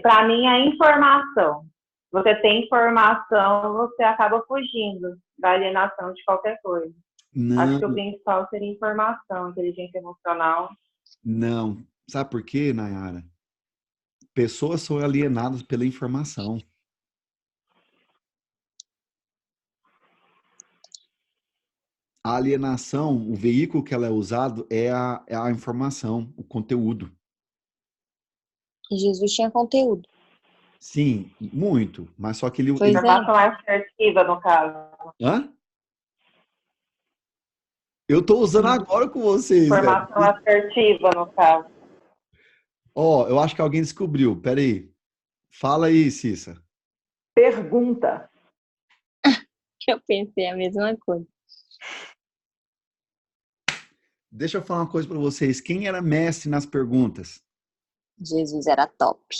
Para mim, a informação. Você tem informação, você acaba fugindo da alienação de qualquer coisa. Não, Acho que o principal seria informação, inteligência emocional. não. Sabe por quê, Nayara? Pessoas são alienadas pela informação. A alienação, o veículo que ela é usado é a informação, o conteúdo. E Jesus tinha conteúdo. Sim, muito, mas só que ele... Informação assertiva, no caso. Hã? Eu tô usando agora com vocês, Informação velho. assertiva, no caso. Ó, eu acho que alguém descobriu. Peraí. Fala aí, Cissa. Pergunta. Eu pensei a mesma coisa. Deixa eu falar uma coisa para vocês. Quem era mestre nas perguntas? Jesus era top.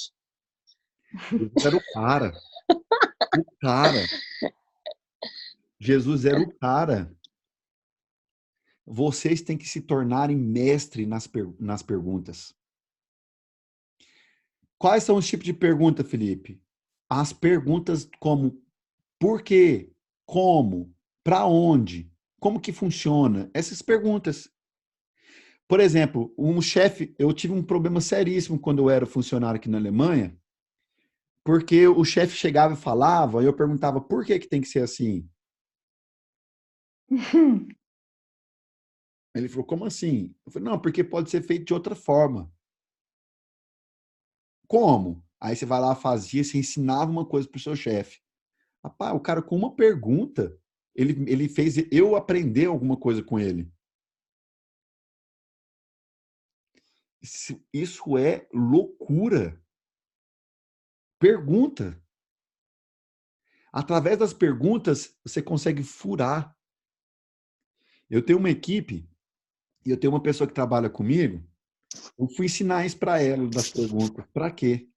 Jesus era o cara. O cara. Jesus era o cara. Vocês têm que se tornarem mestre nas perguntas. Quais são os tipos de pergunta, Felipe? As perguntas como por quê, como, para onde, como que funciona? Essas perguntas. Por exemplo, eu tive um problema seríssimo quando eu era funcionário aqui na Alemanha, porque o chefe chegava e falava, e eu perguntava por que tem que ser assim? Ele falou, como assim? Eu falei, não, porque pode ser feito de outra forma. Como? Aí você vai lá, fazia, você ensinava uma coisa para o seu chefe. Rapaz, o cara com uma pergunta, ele fez eu aprender alguma coisa com ele. Isso é loucura. Pergunta. Através das perguntas, você consegue furar. Eu tenho uma equipe e eu tenho uma pessoa que trabalha comigo. Eu fui ensinar isso para ela das perguntas. Para quê?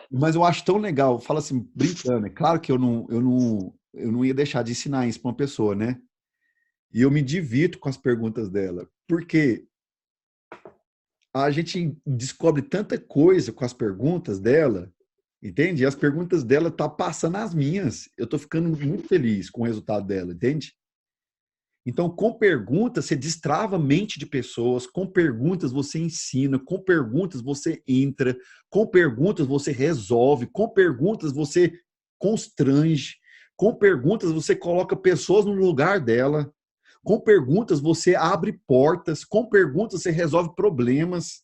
Mas eu acho tão legal. Fala assim, brincando. É claro que eu não ia deixar de ensinar isso para uma pessoa, né? E eu me divirto com as perguntas dela. Porque a gente descobre tanta coisa com as perguntas dela, entende? E as perguntas dela tá passando as minhas. Eu tô ficando muito feliz com o resultado dela, entende? Então, com perguntas, você destrava a mente de pessoas, com perguntas você ensina, com perguntas você entra, com perguntas você resolve, com perguntas você constrange, com perguntas você coloca pessoas no lugar dela, com perguntas você abre portas, com perguntas você resolve problemas,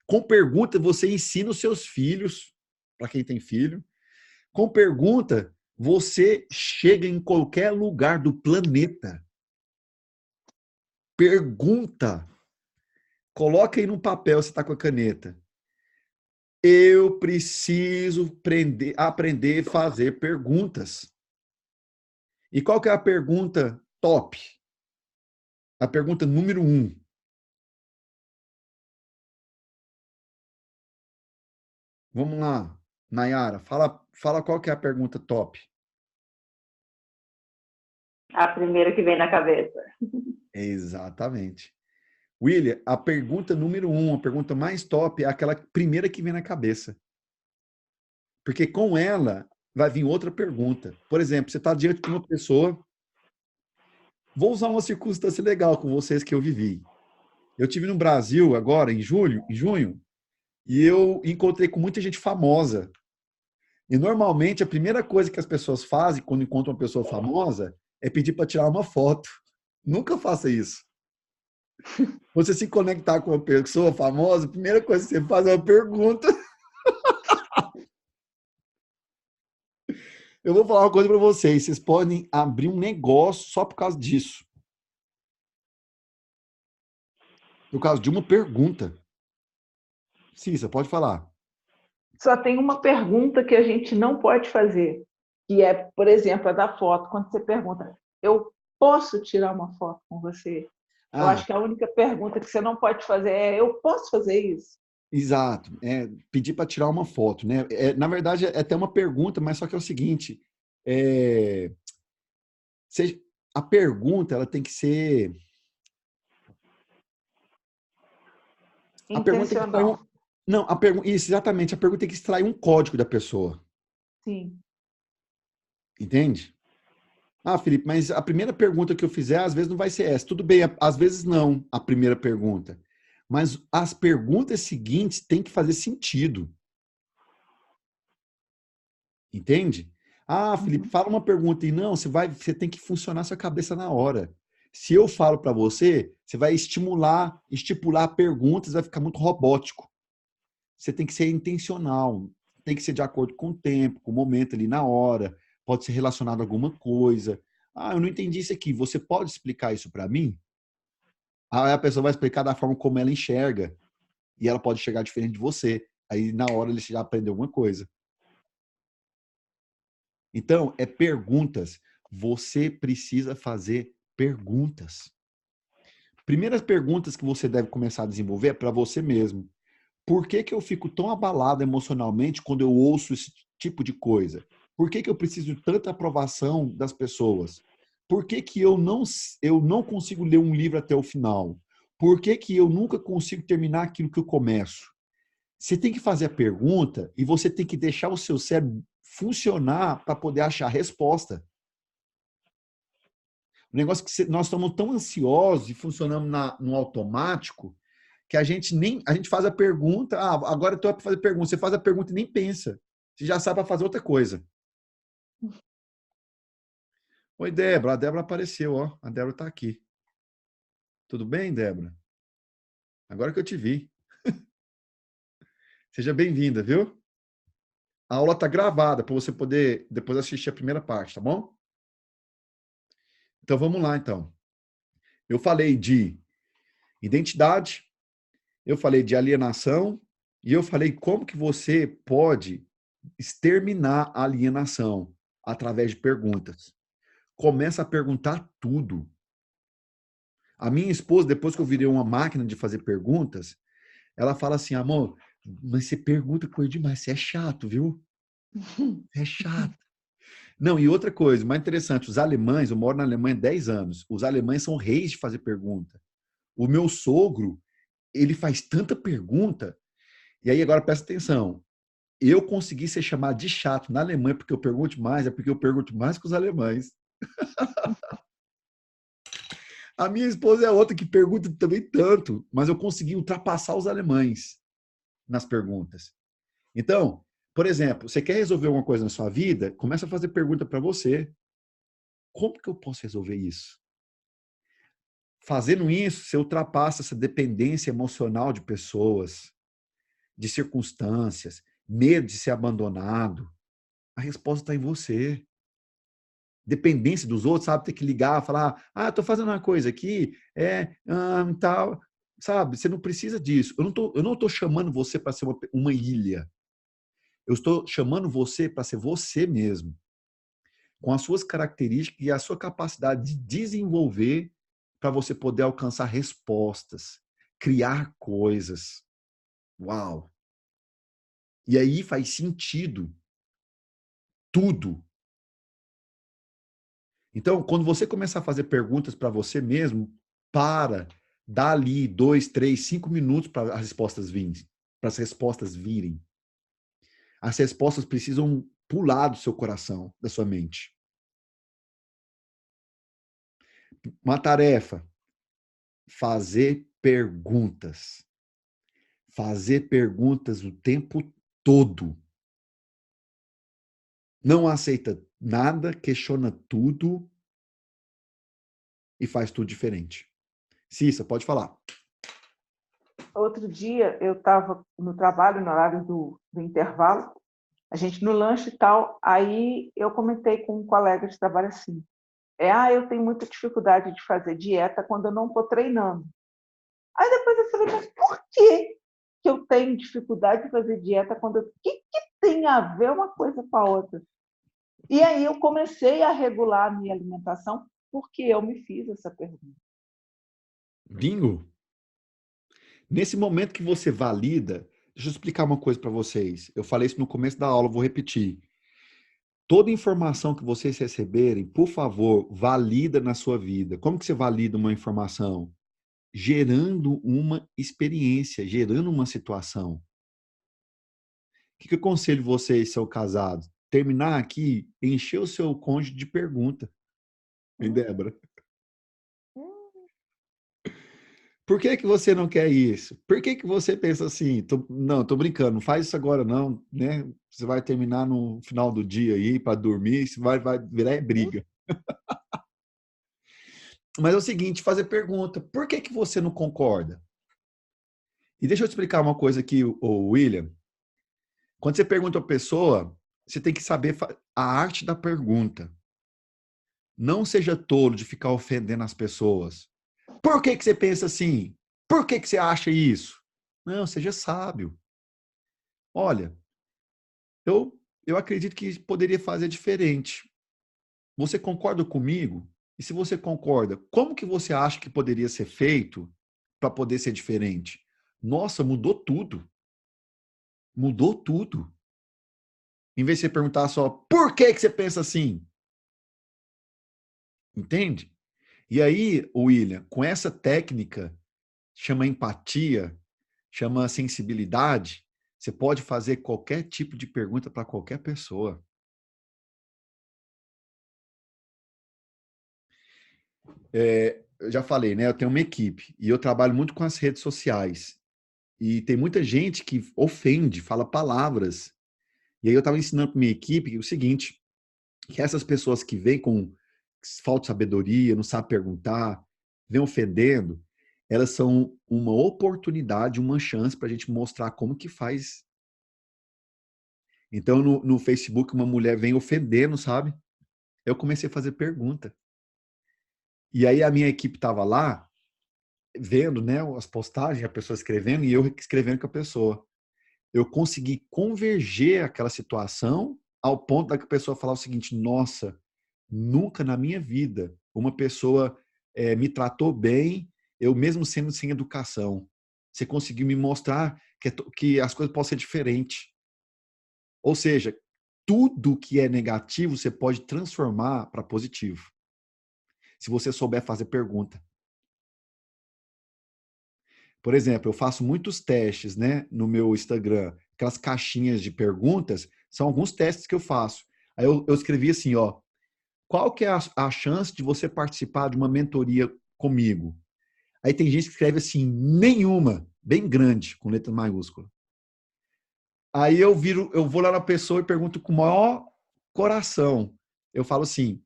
com pergunta você ensina os seus filhos, para quem tem filho, com pergunta você chega em qualquer lugar do planeta. Pergunta. Coloca aí no papel, você está com a caneta. Eu preciso aprender a fazer perguntas. E qual que é a pergunta top? A pergunta número 1. Vamos lá, Nayara, fala qual que é a pergunta top. A primeira que vem na cabeça. Exatamente. William, a pergunta número 1, a pergunta mais top é aquela primeira que vem na cabeça. Porque com ela vai vir outra pergunta. Por exemplo, você está diante de uma pessoa. Vou usar uma circunstância legal com vocês que eu vivi. Eu tive no Brasil agora, em junho, e eu encontrei com muita gente famosa. E normalmente a primeira coisa que as pessoas fazem quando encontram uma pessoa famosa é pedir para tirar uma foto. Nunca faça isso. Você se conectar com uma pessoa famosa, a primeira coisa que você faz é uma pergunta. Eu vou falar uma coisa para vocês. Vocês podem abrir um negócio só por causa disso. Por causa de uma pergunta. Cissa, pode falar. Só tem uma pergunta que a gente não pode fazer, que é, por exemplo, a da foto. Quando você pergunta, eu posso tirar uma foto com você? Eu acho que a única pergunta que você não pode fazer é, eu posso fazer isso? Exato. Pedir para tirar uma foto, né? Na verdade, é até uma pergunta, mas só que é o seguinte, a pergunta ela tem que ser... A pergunta tem que extrair Não, isso, exatamente. A pergunta tem que extrair um código da pessoa. Sim. Entende? Ah, Felipe, mas a primeira pergunta que eu fizer, às vezes não vai ser essa. Tudo bem, às vezes não, a primeira pergunta. Mas as perguntas seguintes têm que fazer sentido. Entende? Ah, Felipe, fala uma pergunta e não, você tem que funcionar sua cabeça na hora. Se eu falo para você, você vai estipular perguntas, vai ficar muito robótico. Você tem que ser intencional, tem que ser de acordo com o tempo, com o momento ali na hora, pode ser relacionado a alguma coisa. Ah, eu não entendi isso aqui, você pode explicar isso para mim? Aí a pessoa vai explicar da forma como ela enxerga, e ela pode chegar diferente de você. Aí na hora ele já aprendeu alguma coisa. Então, é perguntas. Você precisa fazer perguntas. Primeiras perguntas que você deve começar a desenvolver é para você mesmo. Por que eu fico tão abalado emocionalmente quando eu ouço esse tipo de coisa? Por que eu preciso de tanta aprovação das pessoas? Por que eu não consigo ler um livro até o final? Por que eu nunca consigo terminar aquilo que eu começo? Você tem que fazer a pergunta e você tem que deixar o seu cérebro funcionar para poder achar a resposta. O negócio é que nós estamos tão ansiosos e funcionamos no automático que a gente faz a pergunta, agora eu estou para fazer pergunta. Você faz a pergunta e nem pensa. Você já sabe para fazer outra coisa. Oi, Débora. A Débora apareceu, ó. A Débora está aqui. Tudo bem, Débora? Agora que eu te vi. Seja bem-vinda, viu? A aula está gravada para você poder depois assistir a primeira parte, tá bom? Então vamos lá, então. Eu falei de Identidade, eu falei de alienação e eu falei como que você pode exterminar a alienação através de perguntas. Começa a perguntar tudo. A minha esposa, depois que eu virei uma máquina de fazer perguntas, ela fala assim, amor, mas você pergunta coisa demais, você é chato, viu? É chato. Não, e outra coisa, mais interessante, os alemães, eu moro na Alemanha há 10 anos, os alemães são reis de fazer pergunta. O meu sogro, ele faz tanta pergunta, e aí agora presta atenção, eu consegui ser chamado de chato na Alemanha porque eu pergunto mais, é porque eu pergunto mais que os alemães. A minha esposa é outra que pergunta também tanto, mas eu consegui ultrapassar os alemães nas perguntas. Então, por exemplo, você quer resolver alguma coisa na sua vida? Começa a fazer pergunta para você. Como que eu posso resolver isso? Fazendo isso, você ultrapassa essa dependência emocional de pessoas, de circunstâncias, medo de ser abandonado. A resposta está em você. Dependência dos outros, sabe? Ter que ligar, falar, tô fazendo uma coisa aqui, tal, sabe? Você não precisa disso. Eu não tô chamando você para ser uma ilha. Eu estou chamando você para ser você mesmo, com as suas características e a sua capacidade de desenvolver para você poder alcançar respostas, criar coisas. Uau! E aí faz sentido tudo. Então, quando você começar a fazer perguntas para você mesmo, dá ali 2, 3, 5 minutos para as respostas virem, para as respostas virem. As respostas precisam pular do seu coração, da sua mente. Uma tarefa, fazer perguntas. Fazer perguntas o tempo todo. Não aceita nada, questiona tudo e faz tudo diferente. Cissa, pode falar. Outro dia, eu estava no trabalho, no horário do intervalo, a gente no lanche e tal, aí eu comentei com um colega de trabalho assim, eu tenho muita dificuldade de fazer dieta quando eu não estou treinando. Aí depois eu falei, mas por que eu tenho dificuldade de fazer dieta quando eu... O que tem a ver uma coisa com a outra? E aí eu comecei a regular a minha alimentação porque eu me fiz essa pergunta. Bingo! Nesse momento que você valida, deixa eu explicar uma coisa para vocês. Eu falei isso no começo da aula, vou repetir. Toda informação que vocês receberem, por favor, valida na sua vida. Como que você valida uma informação? Gerando uma experiência, gerando uma situação. O que eu aconselho vocês, são casados? Terminar aqui, encher o seu cônjuge de pergunta. Hein, Débora? Por que que você não quer isso? Por que que você pensa assim? Não, tô brincando, não faz isso agora não, né? Você vai terminar no final do dia aí para dormir, isso vai virar briga. Mas é o seguinte, fazer pergunta, por que que você não concorda? E deixa eu te explicar uma coisa aqui, o William. Quando você pergunta a pessoa, você tem que saber a arte da pergunta. Não seja tolo de ficar ofendendo as pessoas. Por que que você pensa assim? Por que que você acha isso? Não, seja sábio. Olha, eu acredito que poderia fazer diferente. Você concorda comigo? E se você concorda, como que você acha que poderia ser feito para poder ser diferente? Nossa, mudou tudo. Mudou tudo. Em vez de você perguntar só, por que que você pensa assim? Entende? E aí, William, com essa técnica, chama empatia, chama sensibilidade, você pode fazer qualquer tipo de pergunta para qualquer pessoa. Eu já falei, né? Eu tenho uma equipe e eu trabalho muito com as redes sociais. E tem muita gente que ofende, fala palavras. E aí eu estava ensinando para minha equipe o seguinte, que essas pessoas que vêm com falta de sabedoria, não sabem perguntar, vêm ofendendo, elas são uma oportunidade, uma chance para a gente mostrar como que faz. Então, no Facebook, uma mulher vem ofendendo, sabe? Eu comecei a fazer pergunta. E aí a minha equipe estava lá, vendo, né, as postagens, a pessoa escrevendo e eu escrevendo com a pessoa. Eu consegui converger aquela situação ao ponto da que a pessoa falar o seguinte: nossa, nunca na minha vida uma pessoa me tratou bem, eu mesmo sendo sem educação. Você conseguiu me mostrar que as coisas podem ser diferentes. Ou seja, tudo que é negativo você pode transformar para positivo. Se você souber fazer pergunta. Por exemplo, eu faço muitos testes, né, no meu Instagram. Aquelas caixinhas de perguntas são alguns testes que eu faço. Aí eu escrevi assim, ó, qual que é a chance de você participar de uma mentoria comigo? Aí tem gente que escreve assim, nenhuma, bem grande, com letra maiúscula. Aí eu vou lá na pessoa e pergunto com o maior coração. Eu falo assim,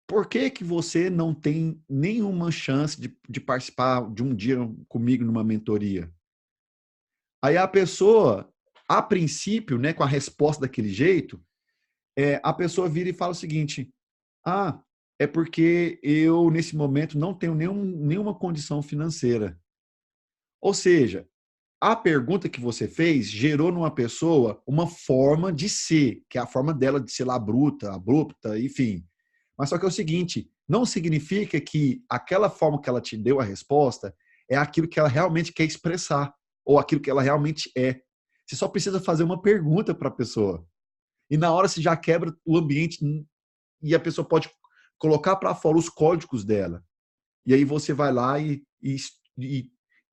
por que que você não tem nenhuma chance de participar de um dia comigo numa mentoria? Aí a pessoa, a princípio, né, com a resposta daquele jeito, a pessoa vira e fala o seguinte: ah, é porque eu, nesse momento, não tenho nenhuma condição financeira. Ou seja, a pergunta que você fez gerou numa pessoa uma forma de ser, que é a forma dela de ser lá bruta, abrupta, enfim. Mas só que é o seguinte, não significa que aquela forma que ela te deu a resposta é aquilo que ela realmente quer expressar, ou aquilo que ela realmente é. Você só precisa fazer uma pergunta para a pessoa. E na hora você já quebra o ambiente e a pessoa pode colocar para fora os códigos dela. E aí você vai lá e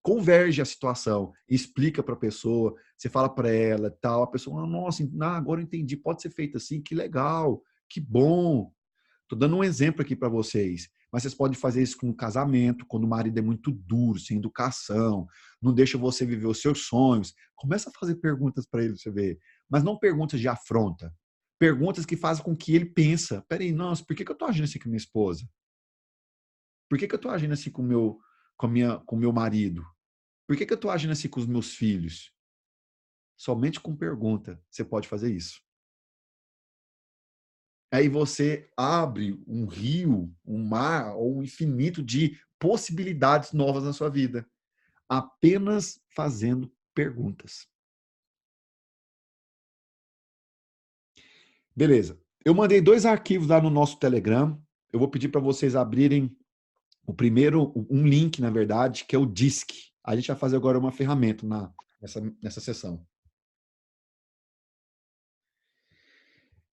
converge a situação, explica para a pessoa, você fala para ela, tal, a pessoa, nossa, agora eu entendi, pode ser feito assim, que legal, que bom. Estou dando um exemplo aqui para vocês, mas vocês podem fazer isso com um casamento, quando o marido é muito duro, sem educação, não deixa você viver os seus sonhos. Começa a fazer perguntas para ele, você ver, mas não perguntas de afronta, perguntas que fazem com que ele pensa, peraí, nossa, por que eu estou agindo assim com minha esposa? Por que eu estou agindo assim com meu marido? Por que eu estou agindo assim com os meus filhos? Somente com pergunta você pode fazer isso. Aí você abre um rio, um mar ou um infinito de possibilidades novas na sua vida, apenas fazendo perguntas. Beleza. Eu mandei 2 arquivos lá no nosso Telegram. Eu vou pedir para vocês abrirem o primeiro, um link, na verdade, que é o DISC. A gente vai fazer agora uma ferramenta nessa sessão.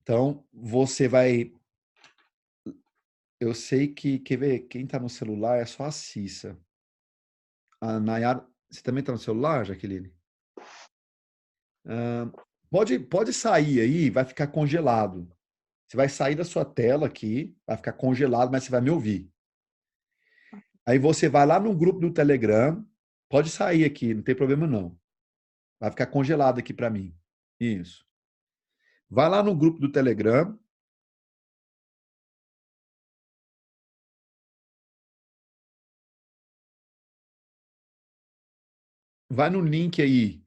Então, você vai. Eu sei que. Quer ver? Quem está no celular é só a Cissa. A Nayara. Você também está no celular, Jaqueline? Pode sair aí, vai ficar congelado. Você vai sair da sua tela aqui, vai ficar congelado, mas você vai me ouvir. Aí você vai lá no grupo do Telegram, pode sair aqui, não tem problema não. Vai ficar congelado aqui para mim. Isso. Vai lá no grupo do Telegram. Vai no link aí,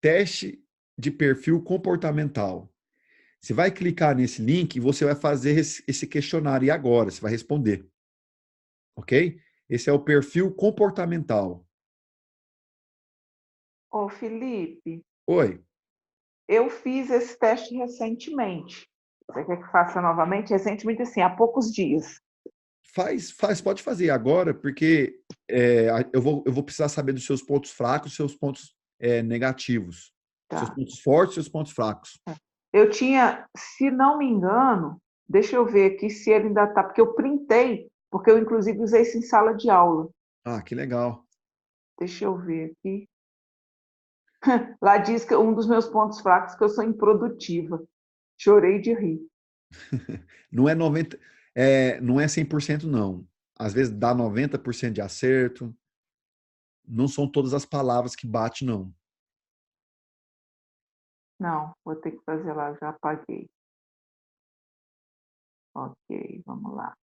teste de perfil comportamental. Você vai clicar nesse link e você vai fazer esse questionário agora, você vai responder. Ok? Esse é o perfil comportamental. Ô, Felipe, Oi. eu fiz esse teste recentemente. Você quer que faça novamente? Recentemente, assim, há poucos dias. Pode fazer agora, porque eu vou precisar saber dos seus pontos fracos, seus pontos negativos. Seus Tá. pontos fortes, seus pontos fracos. Eu tinha, se não me engano, deixa eu ver aqui se ele ainda está, porque eu printei, porque eu inclusive usei isso em sala de aula. Ah, que legal. Deixa eu ver aqui. Lá diz que um dos meus pontos fracos é que eu sou improdutiva. Chorei de rir. Não é 90, não é 100% não. Às vezes dá 90% de acerto. Não são todas as palavras que bate, não. Não, vou ter que fazer lá, já apaguei. Ok, vamos lá.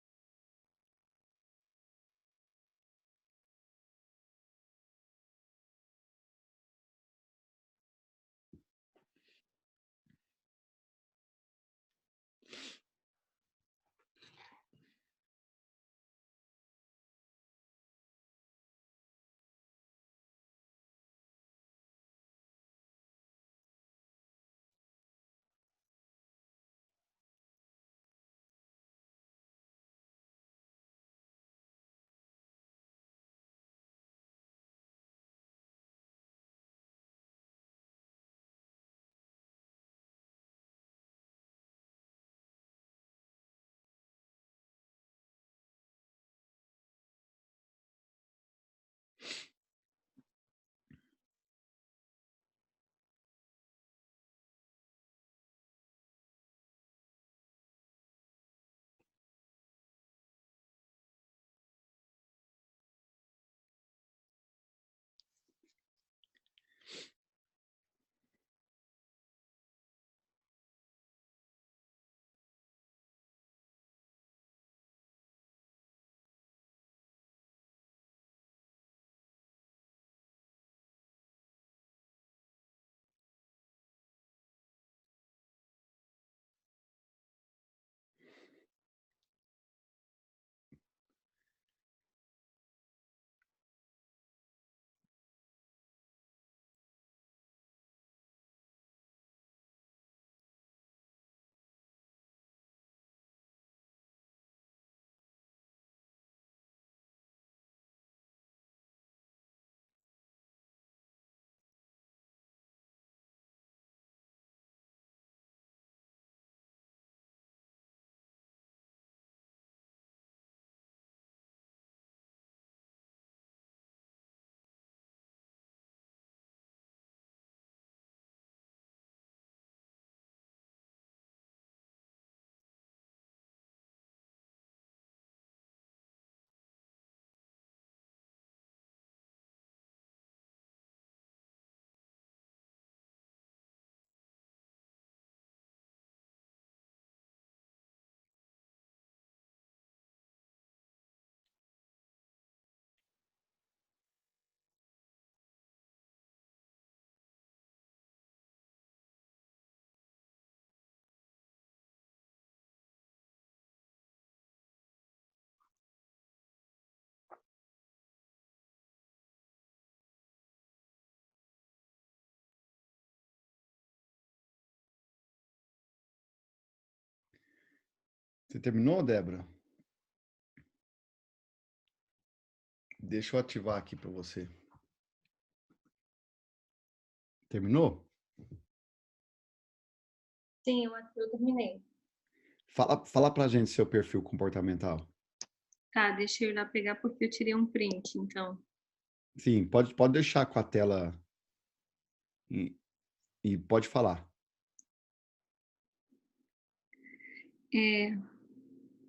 Você terminou, Débora? Deixa eu ativar aqui para você. Terminou? Sim, eu terminei. Fala pra gente seu perfil comportamental. Tá, deixa eu ir lá pegar porque eu tirei um print, então. Sim, pode deixar com a tela e pode falar.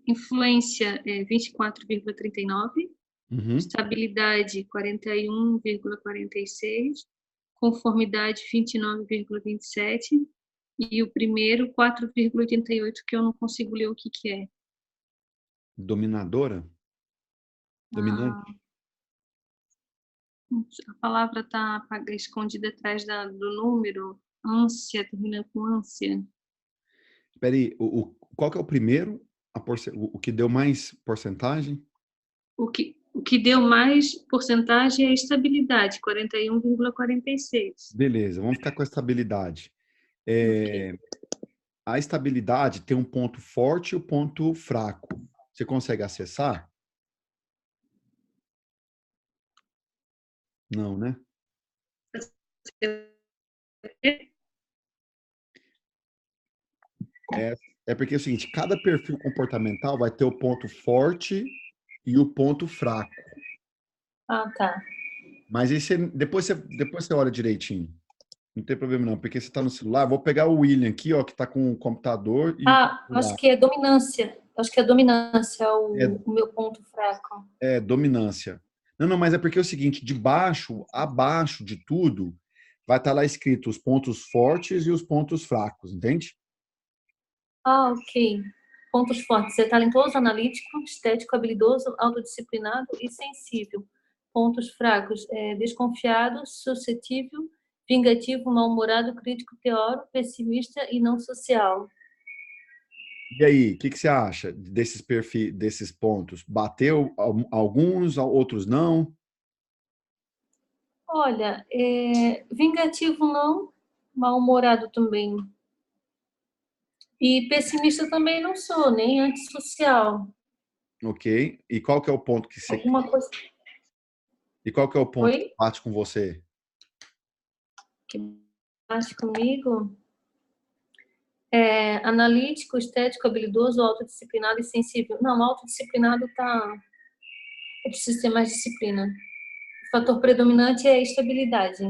Influência 24,39, Uhum. estabilidade 41,46, conformidade 29,27 e o primeiro 4,88, que eu não consigo ler o que é. Dominadora? Dominante? A palavra está escondida atrás do número. Ânsia, termina com ânsia. Espera aí, qual que é o primeiro? O que deu mais porcentagem? O que deu mais porcentagem é a estabilidade, 41,46. Beleza, vamos ficar com a estabilidade. Okay. A estabilidade tem um ponto forte e um ponto fraco. Você consegue acessar? Não, né? É porque é o seguinte, cada perfil comportamental vai ter o ponto forte e o ponto fraco. Ah, tá. Mas aí depois você olha direitinho. Não tem problema não, porque você está no celular. Vou pegar o William aqui, ó, que está com o computador. Acho que é dominância. Acho que é dominância o meu ponto fraco. É, dominância. Não, mas é porque é o seguinte, de baixo, abaixo de tudo, vai estar lá escrito os pontos fortes e os pontos fracos, entende? Ok. Pontos fortes. Ser talentoso, analítico, estético, habilidoso, autodisciplinado e sensível. Pontos fracos. Desconfiado, suscetível, vingativo, mal-humorado, crítico, teórico, pessimista e não social. E aí, o que você acha desses perfis, desses pontos? Bateu alguns, outros não? Olha, vingativo não, mal-humorado também. E pessimista também não sou, nem antissocial. Ok. E qual que é o ponto que você... Alguma coisa... E qual que é o ponto Oi? que bate com você? Que bate comigo? Analítico, estético, habilidoso, autodisciplinado e sensível. Não, autodisciplinado tá... Eu preciso ter mais disciplina. O fator predominante é a estabilidade.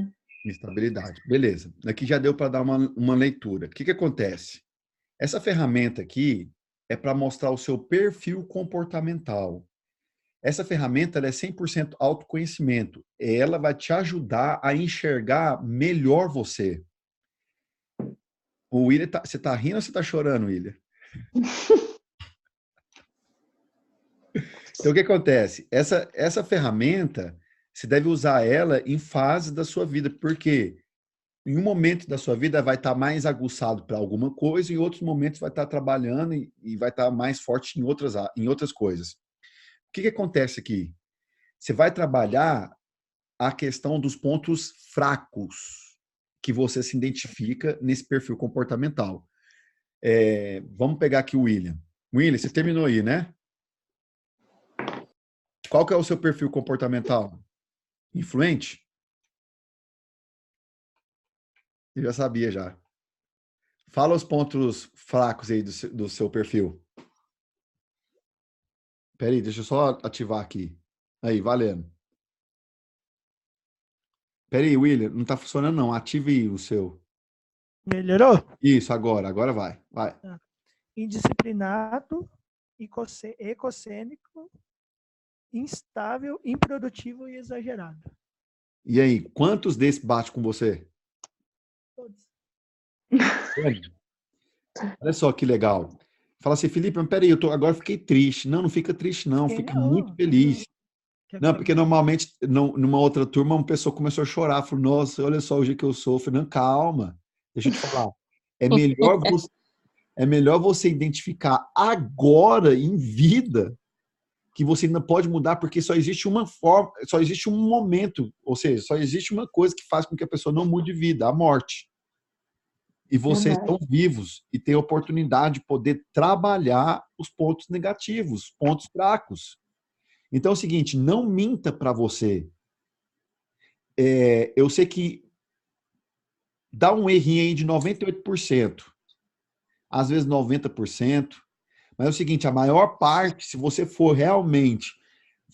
Estabilidade. Beleza. Aqui já deu para dar uma leitura. O que acontece? Essa ferramenta aqui é para mostrar o seu perfil comportamental. Essa ferramenta ela é 100% autoconhecimento. Ela vai te ajudar a enxergar melhor você. O William, você tá rindo ou você tá chorando, William? Então, o que acontece? Essa ferramenta, você deve usar ela em fases da sua vida, porque em um momento da sua vida vai estar mais aguçado para alguma coisa, e em outros momentos vai estar trabalhando e vai estar mais forte em outras coisas. O que acontece aqui? Você vai trabalhar a questão dos pontos fracos que você se identifica nesse perfil comportamental. Vamos pegar aqui o William. William, você terminou aí, né? Qual que é o seu perfil comportamental? Influente? Eu já sabia já. Fala os pontos fracos aí do seu perfil. Peraí, deixa eu só ativar aqui. Aí, valendo. Peraí, William, não tá funcionando não. Ative aí o seu. Melhorou? Isso, agora vai. Vai. Indisciplinado, ecocênico, instável, improdutivo e exagerado. E aí, quantos desses bate com você? Todos. Olha só que legal. Fala assim, Felipe, mas peraí, agora fiquei triste. Não fica triste não, fica muito feliz. Não, porque normalmente, numa outra turma, uma pessoa começou a chorar, falou, nossa, olha só o jeito que eu sou. Eu falei, não, calma, deixa eu te falar. É melhor você identificar agora, em vida, que você ainda pode mudar, porque só existe uma forma, só existe um momento, ou seja, só existe uma coisa que faz com que a pessoa não mude de vida, a morte. E vocês estão vivos e têm a oportunidade de poder trabalhar os pontos negativos, pontos fracos. Então é o seguinte, não minta para você. Eu sei que dá um errinho aí de 98%, às vezes 90%, mas é o seguinte, a maior parte, se você for realmente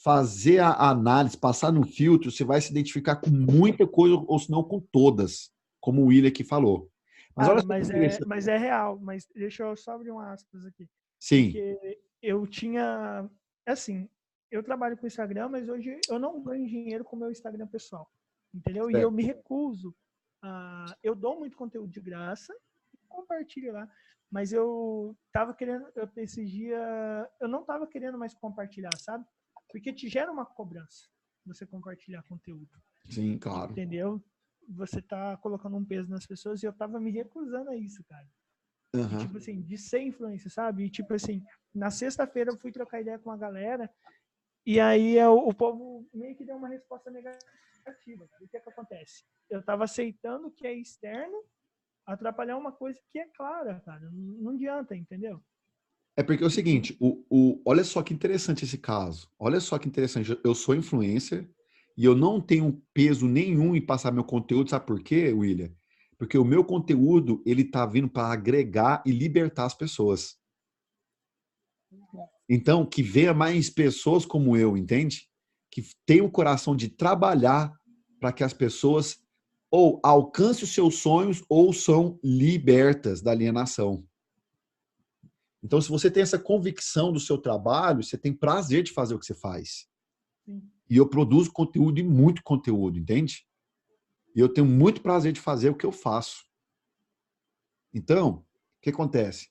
fazer a análise, passar no filtro, você vai se identificar com muita coisa, ou se não com todas, como o William aqui falou. Mas olha só que interessante. Mas é real, mas deixa eu só abrir um aspas aqui. Sim. Porque eu tinha, assim, eu trabalho com Instagram, mas hoje eu não ganho dinheiro com o meu Instagram pessoal, entendeu? Certo. E eu me recuso. Eu dou muito conteúdo de graça, compartilho lá, mas eu tava querendo, esses dias, eu não tava querendo mais compartilhar, sabe? Porque te gera uma cobrança você compartilhar conteúdo. Sim, claro. Entendeu? Você tá colocando um peso nas pessoas e eu tava me recusando a isso, cara. Uhum. E, tipo assim, de ser influência, sabe? E, tipo assim, na sexta-feira eu fui trocar ideia com a galera e aí o povo meio que deu uma resposta negativa. O que é que acontece? Eu tava aceitando o que é externo atrapalhar uma coisa que é clara, cara. Não adianta, entendeu? É porque é o seguinte, olha só que interessante esse caso. Olha só que interessante. Eu sou influencer e eu não tenho peso nenhum em passar meu conteúdo. Sabe por quê, William? Porque o meu conteúdo, ele tá vindo para agregar e libertar as pessoas. Então, que venha mais pessoas como eu, entende? Que tenham o coração de trabalhar para que as pessoas ou alcancem os seus sonhos ou são libertas da alienação. Então, se você tem essa convicção do seu trabalho, você tem prazer de fazer o que você faz. Sim. E eu produzo conteúdo e muito conteúdo, entende? E eu tenho muito prazer de fazer o que eu faço. Então, o que acontece?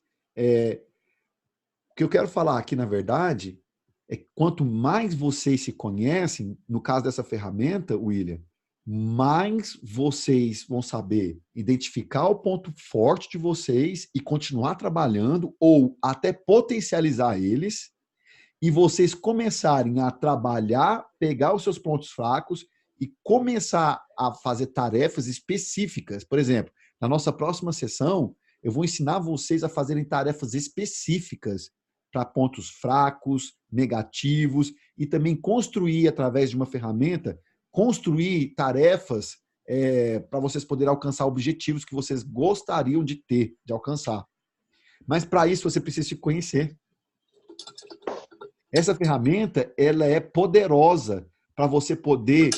O que eu quero falar aqui, na verdade, é que quanto mais vocês se conhecem, no caso dessa ferramenta, William, mais vocês vão saber identificar o ponto forte de vocês e continuar trabalhando ou até potencializar eles e vocês começarem a trabalhar, pegar os seus pontos fracos e começar a fazer tarefas específicas. Por exemplo, na nossa próxima sessão, eu vou ensinar vocês a fazerem tarefas específicas para pontos fracos, negativos e também construir, através de uma ferramenta, construir tarefas para vocês poderem alcançar objetivos que vocês gostariam de ter, de alcançar. Mas para isso você precisa se conhecer. Essa ferramenta, ela é poderosa para você poder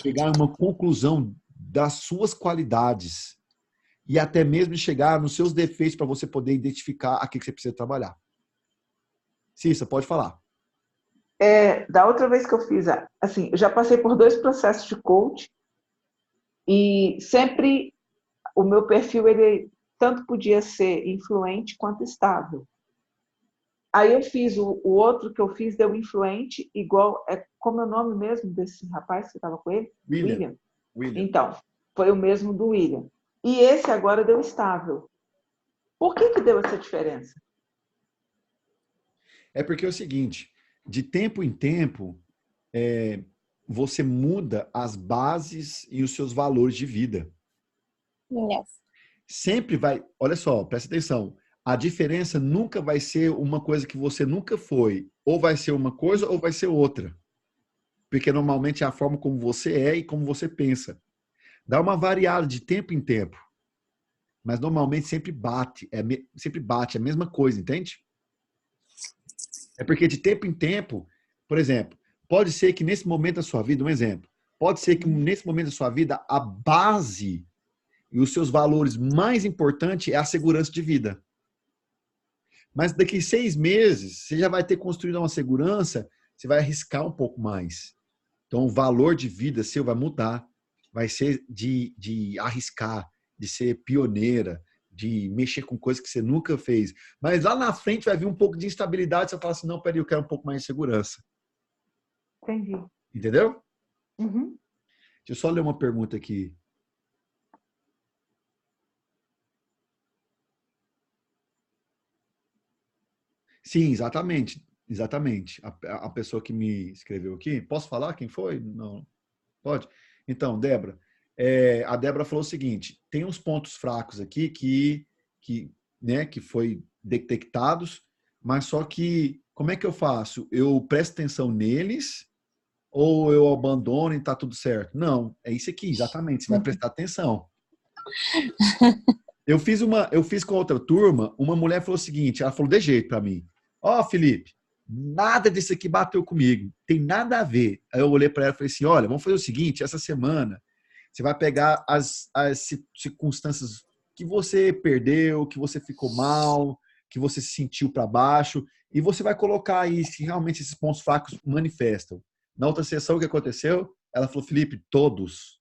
chegar a uma conclusão das suas qualidades e até mesmo chegar nos seus defeitos para você poder identificar aquilo que você precisa trabalhar. Cissa, pode falar. Da outra vez que eu fiz, assim, eu já passei por 2 processos de coach e sempre o meu perfil, ele tanto podia ser influente quanto estável. Aí eu fiz, o outro que eu fiz deu influente, igual, como é o nome mesmo desse rapaz que você estava com ele? William. Então, foi o mesmo do William. E esse agora deu estável. Por que deu essa diferença? É porque é o seguinte, de tempo em tempo, você muda as bases e os seus valores de vida. Yes. Sempre vai, olha só, presta atenção, a diferença nunca vai ser uma coisa que você nunca foi. Ou vai ser uma coisa ou vai ser outra. Porque normalmente é a forma como você é e como você pensa. Dá uma variada de tempo em tempo. Mas normalmente sempre bate a mesma coisa, entende? É porque de tempo em tempo, por exemplo, pode ser que nesse momento da sua vida, um exemplo, pode ser que nesse momento da sua vida a base e os seus valores mais importantes é a segurança de vida. Mas daqui 6 meses, você já vai ter construído uma segurança, você vai arriscar um pouco mais. Então, o valor de vida seu vai mudar. Vai ser de arriscar, de ser pioneira, de mexer com coisas que você nunca fez. Mas lá na frente vai vir um pouco de instabilidade, você fala assim, não, peraí, eu quero um pouco mais de segurança. Entendi. Entendeu? Uhum. Deixa eu só ler uma pergunta aqui. Sim, exatamente. Exatamente. A pessoa que me escreveu aqui, posso falar quem foi? Não. Pode? Então, Débora, a Débora falou o seguinte, tem uns pontos fracos aqui que foi detectados, mas só que, como é que eu faço? Eu presto atenção neles ou eu abandono e tá tudo certo? Não, é isso aqui, exatamente, você vai prestar atenção. Eu fiz com outra turma, uma mulher falou o seguinte, ela falou de jeito para mim, Felipe, nada disso aqui bateu comigo, tem nada a ver. Aí eu olhei para ela e falei assim, olha, vamos fazer o seguinte, essa semana você vai pegar as circunstâncias que você perdeu, que você ficou mal, que você se sentiu para baixo, e você vai colocar aí se realmente esses pontos fracos manifestam. Na outra sessão, o que aconteceu? Ela falou, Felipe, todos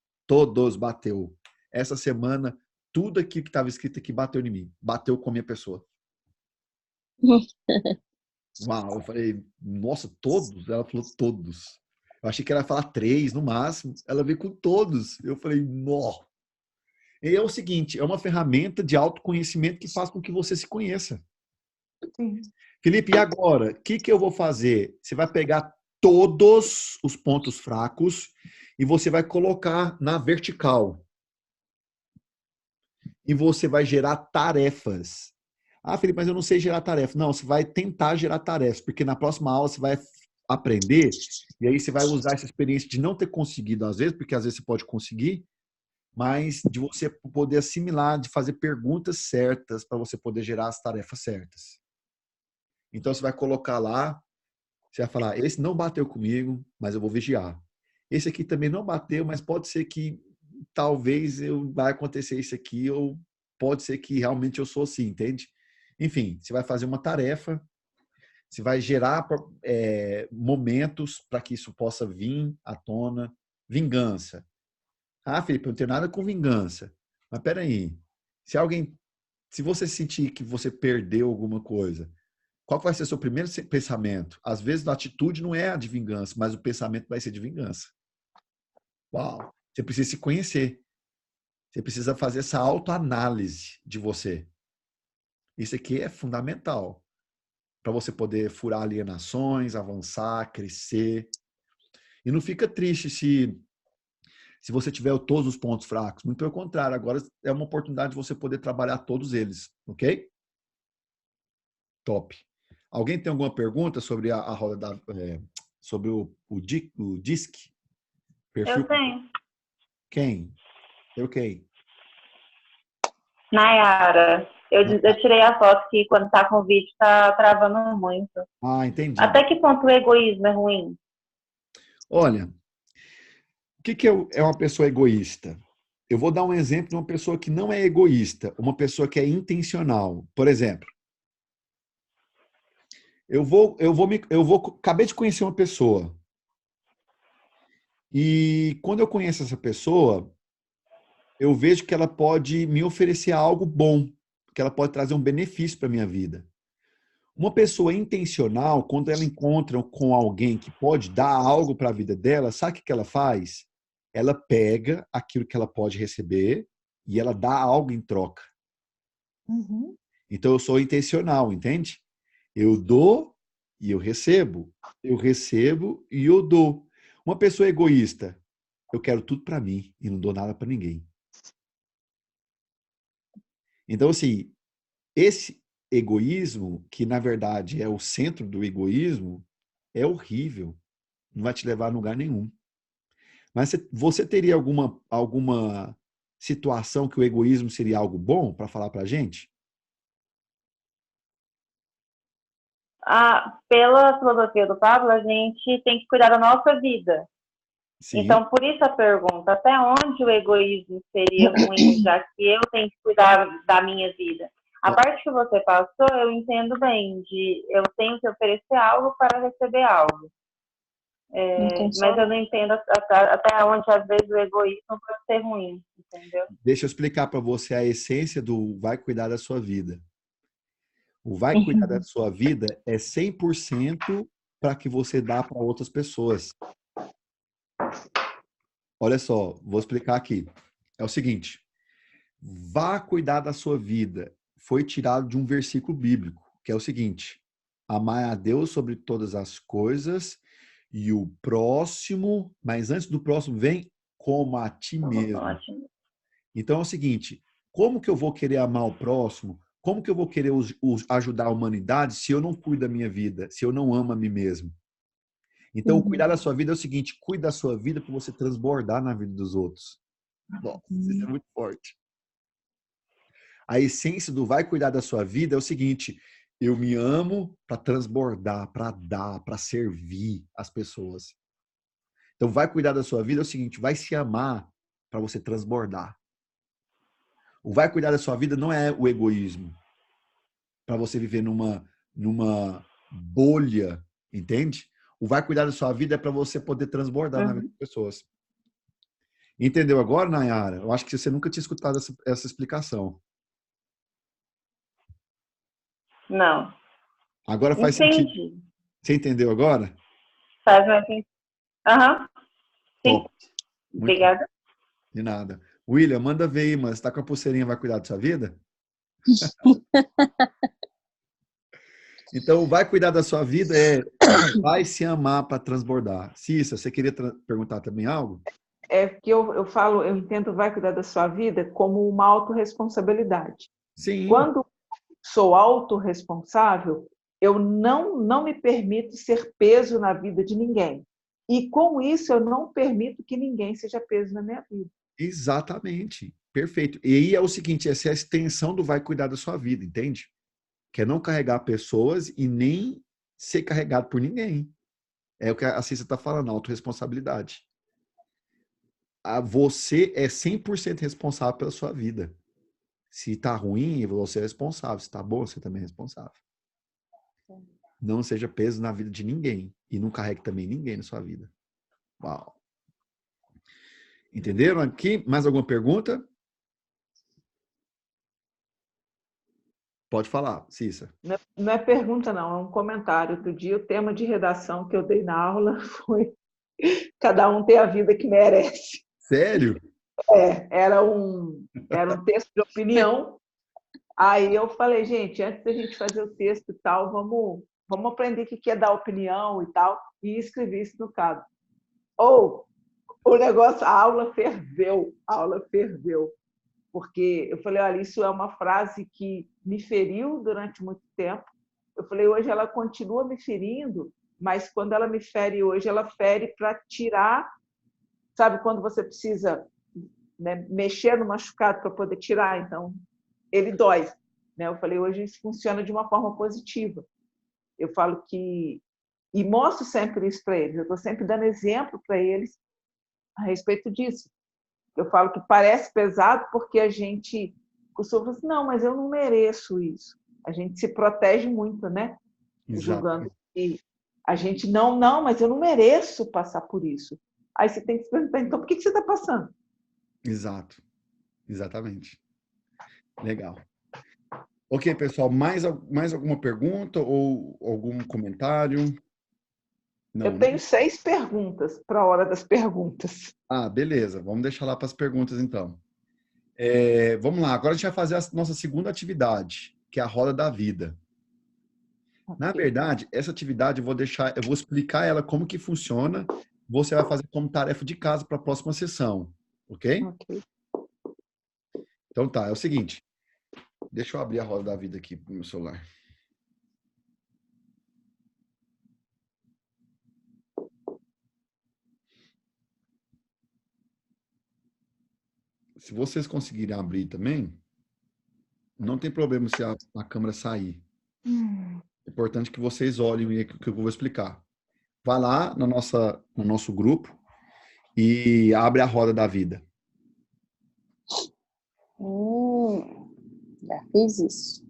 bateu. Essa semana, tudo aqui que estava escrito aqui bateu em mim. Bateu com a minha pessoa. Uau, eu falei, nossa, todos? Ela falou todos. Eu achei que ela ia falar 3 no máximo. Ela veio com todos. Eu falei, nó. E é o seguinte, é uma ferramenta de autoconhecimento que faz com que você se conheça. Sim. Felipe, e agora? O que eu vou fazer? Você vai pegar todos os pontos fracos e você vai colocar na vertical. E você vai gerar tarefas. Ah, Felipe, mas eu não sei gerar tarefas. Não, você vai tentar gerar tarefas, porque na próxima aula você vai aprender e aí você vai usar essa experiência de não ter conseguido às vezes, porque às vezes você pode conseguir, mas de você poder assimilar, de fazer perguntas certas para você poder gerar as tarefas certas. Então você vai colocar lá, você vai falar, esse não bateu comigo, mas eu vou vigiar. Esse aqui também não bateu, mas pode ser que talvez vai acontecer isso aqui, ou pode ser que realmente eu sou assim, entende? Enfim, você vai fazer uma tarefa, você vai gerar momentos para que isso possa vir à tona. Vingança. Ah, Felipe, eu não tenho nada com vingança. Mas peraí, se você sentir que você perdeu alguma coisa, qual vai ser o seu primeiro pensamento? Às vezes a atitude não é a de vingança, mas o pensamento vai ser de vingança. Uau! Você precisa se conhecer. Você precisa fazer essa autoanálise de você. Isso aqui é fundamental para você poder furar alienações, avançar, crescer. E não fica triste se você tiver todos os pontos fracos. Muito pelo contrário, agora é uma oportunidade de você poder trabalhar todos eles, ok? Top. Alguém tem alguma pergunta sobre a roda sobre o DISC? Perfil? Eu tenho. Quem? Eu quem? Nayara, eu tirei a foto que quando tá com o vídeo tá travando muito. Ah, entendi. Até que ponto o egoísmo é ruim? Olha, o que é uma pessoa egoísta? Eu vou dar um exemplo de uma pessoa que não é egoísta, uma pessoa que é intencional. Por exemplo, acabei de conhecer uma pessoa. E quando eu conheço essa pessoa, eu vejo que ela pode me oferecer algo bom, que ela pode trazer um benefício para a minha vida. Uma pessoa intencional, quando ela encontra com alguém que pode dar algo para a vida dela, sabe o que ela faz? Ela pega aquilo que ela pode receber e ela dá algo em troca. Uhum. Então eu sou intencional, entende? Eu dou e eu recebo. Eu recebo e eu dou. Uma pessoa egoísta, eu quero tudo para mim e não dou nada para ninguém. Então, assim, esse egoísmo, que na verdade é o centro do egoísmo, é horrível. Não vai te levar a lugar nenhum. Mas você teria alguma situação que o egoísmo seria algo bom para falar para a gente? Pela filosofia do Pablo, a gente tem que cuidar da nossa vida. Sim. Então, por isso a pergunta, até onde o egoísmo seria ruim, já que eu tenho que cuidar da minha vida? A parte que você passou, eu entendo bem, de eu tenho que oferecer algo para receber algo. Mas eu não entendo até onde, às vezes, o egoísmo pode ser ruim, entendeu? Deixa eu explicar para você a essência do vai cuidar da sua vida. O vai cuidar da sua vida é 100% para que você dá para outras pessoas. Olha só, vou explicar aqui. É o seguinte, vá cuidar da sua vida. Foi tirado de um versículo bíblico, que é o seguinte, amar a Deus sobre todas as coisas e o próximo, mas antes do próximo vem como a ti mesmo. Ótimo. Então é o seguinte, como que eu vou querer amar o próximo? Como que eu vou querer ajudar a humanidade se eu não cuido da minha vida, se eu não amo a mim mesmo? Então, cuidar da sua vida é o seguinte, cuide da sua vida para você transbordar na vida dos outros. Nossa, isso é muito forte. A essência do vai cuidar da sua vida é o seguinte, eu me amo para transbordar, para dar, para servir as pessoas. Então, vai cuidar da sua vida é o seguinte, vai se amar para você transbordar. O vai cuidar da sua vida não é o egoísmo, para você viver numa bolha, entende? O vai cuidar da sua vida é para você poder transbordar na vida das pessoas. Entendeu agora, Nayara? Eu acho que você nunca tinha escutado essa explicação. Não. Agora faz sentido. Você entendeu agora? Faz mais sentido. Aham. Sim. Top. Obrigada. De nada. William, manda ver aí, mas tá com a pulseirinha, vai cuidar da sua vida? Então, vai cuidar da sua vida vai se amar para transbordar. Cissa, você queria perguntar também algo? É que eu falo, eu entendo vai cuidar da sua vida como uma autorresponsabilidade. Sim. Quando sou autorresponsável, eu não me permito ser peso na vida de ninguém. E com isso eu não permito que ninguém seja peso na minha vida. Exatamente. Perfeito. E aí é o seguinte, essa é a extensão do vai cuidar da sua vida, entende? Que é não carregar pessoas e nem ser carregado por ninguém. É o que a Cissa está falando, autorresponsabilidade. Você é 100% responsável pela sua vida. Se tá ruim, você é responsável. Se tá bom, você também é responsável. Não seja peso na vida de ninguém. E não carregue também ninguém na sua vida. Uau. Entenderam aqui? Mais alguma pergunta? Pode falar, Cissa. Não é pergunta, não. É um comentário. Outro dia, o tema de redação que eu dei na aula foi cada um tem a vida que merece. Sério? Era um texto de opinião. Aí eu falei, gente, antes da gente fazer o texto e tal, vamos aprender o que é dar opinião e tal, e escrevi isso no caso. O negócio, a aula ferveu, porque eu falei, olha, isso é uma frase que me feriu durante muito tempo. Eu falei, hoje ela continua me ferindo, mas quando ela me fere hoje, ela fere para tirar, sabe, quando você precisa, né, mexer no machucado para poder tirar, então ele dói, né? Eu falei, hoje isso funciona de uma forma positiva. Eu falo que, e mostro sempre isso para eles, eu estou sempre dando exemplo para eles a respeito disso. Eu falo que parece pesado porque a gente costuma falar assim, não, mas eu não mereço isso. A gente se protege muito, né? Julgando que a gente não, mas eu não mereço passar por isso. Aí você tem que se perguntar, então, por que você está passando? Exato. Exatamente. Legal. Ok, pessoal, mais alguma pergunta ou algum comentário? Não, eu tenho 6 perguntas para a hora das perguntas. Ah, beleza. Vamos deixar lá para as perguntas, então. Vamos lá. Agora a gente vai fazer a nossa segunda atividade, que é a roda da vida. Okay. Na verdade, essa atividade eu vou explicar ela como que funciona. Você vai fazer como tarefa de casa para a próxima sessão, ok? Ok. Então tá, é o seguinte. Deixa eu abrir a roda da vida aqui no meu celular. Se vocês conseguirem abrir também, não tem problema se a câmera sair. É importante que vocês olhem o que eu vou explicar. Vai lá no nosso grupo e abre a roda da vida. Já fiz isso.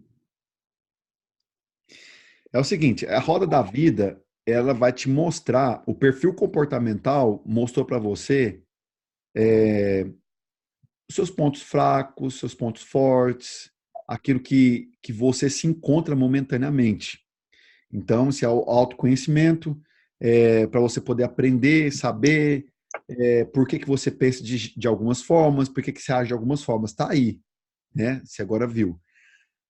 É o seguinte, a roda da vida, ela vai te mostrar, o perfil comportamental mostrou para você seus pontos fracos, seus pontos fortes, aquilo que você se encontra momentaneamente. Então, se é o autoconhecimento, para você poder aprender, saber por que você pensa de algumas formas, por que você age de algumas formas. Está aí, né? Você agora viu.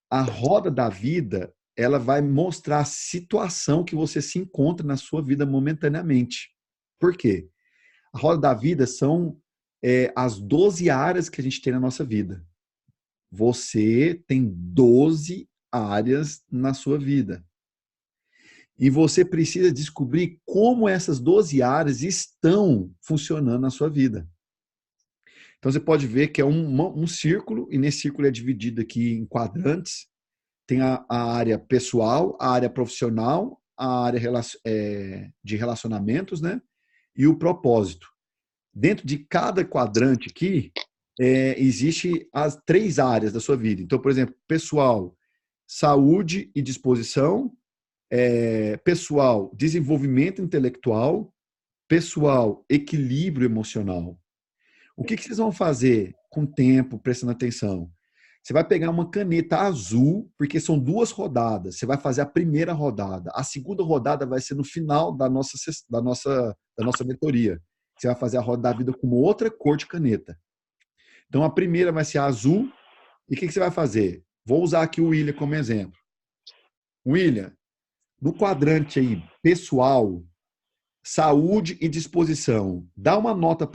A roda da vida, ela vai mostrar a situação que você se encontra na sua vida momentaneamente. Por quê? A roda da vida são as 12 áreas que a gente tem na nossa vida. Você tem 12 áreas na sua vida. E você precisa descobrir como essas 12 áreas estão funcionando na sua vida. Então, você pode ver que é um círculo, e nesse círculo é dividido aqui em quadrantes. Tem a área pessoal, a área profissional, a área de relacionamentos, né? E o propósito. Dentro de cada quadrante aqui, existe as 3 áreas da sua vida. Então, por exemplo, pessoal, saúde e disposição. Pessoal, desenvolvimento intelectual. Pessoal, equilíbrio emocional. O que vocês vão fazer com o tempo, prestando atenção? Você vai pegar uma caneta azul, porque são 2 rodadas. Você vai fazer a primeira rodada. A segunda rodada vai ser no final da nossa mentoria. Você vai fazer a roda da vida com uma outra cor de caneta. Então, a primeira vai ser azul. E o que você vai fazer? Vou usar aqui o William como exemplo. William, no quadrante aí, pessoal, saúde e disposição, dá uma nota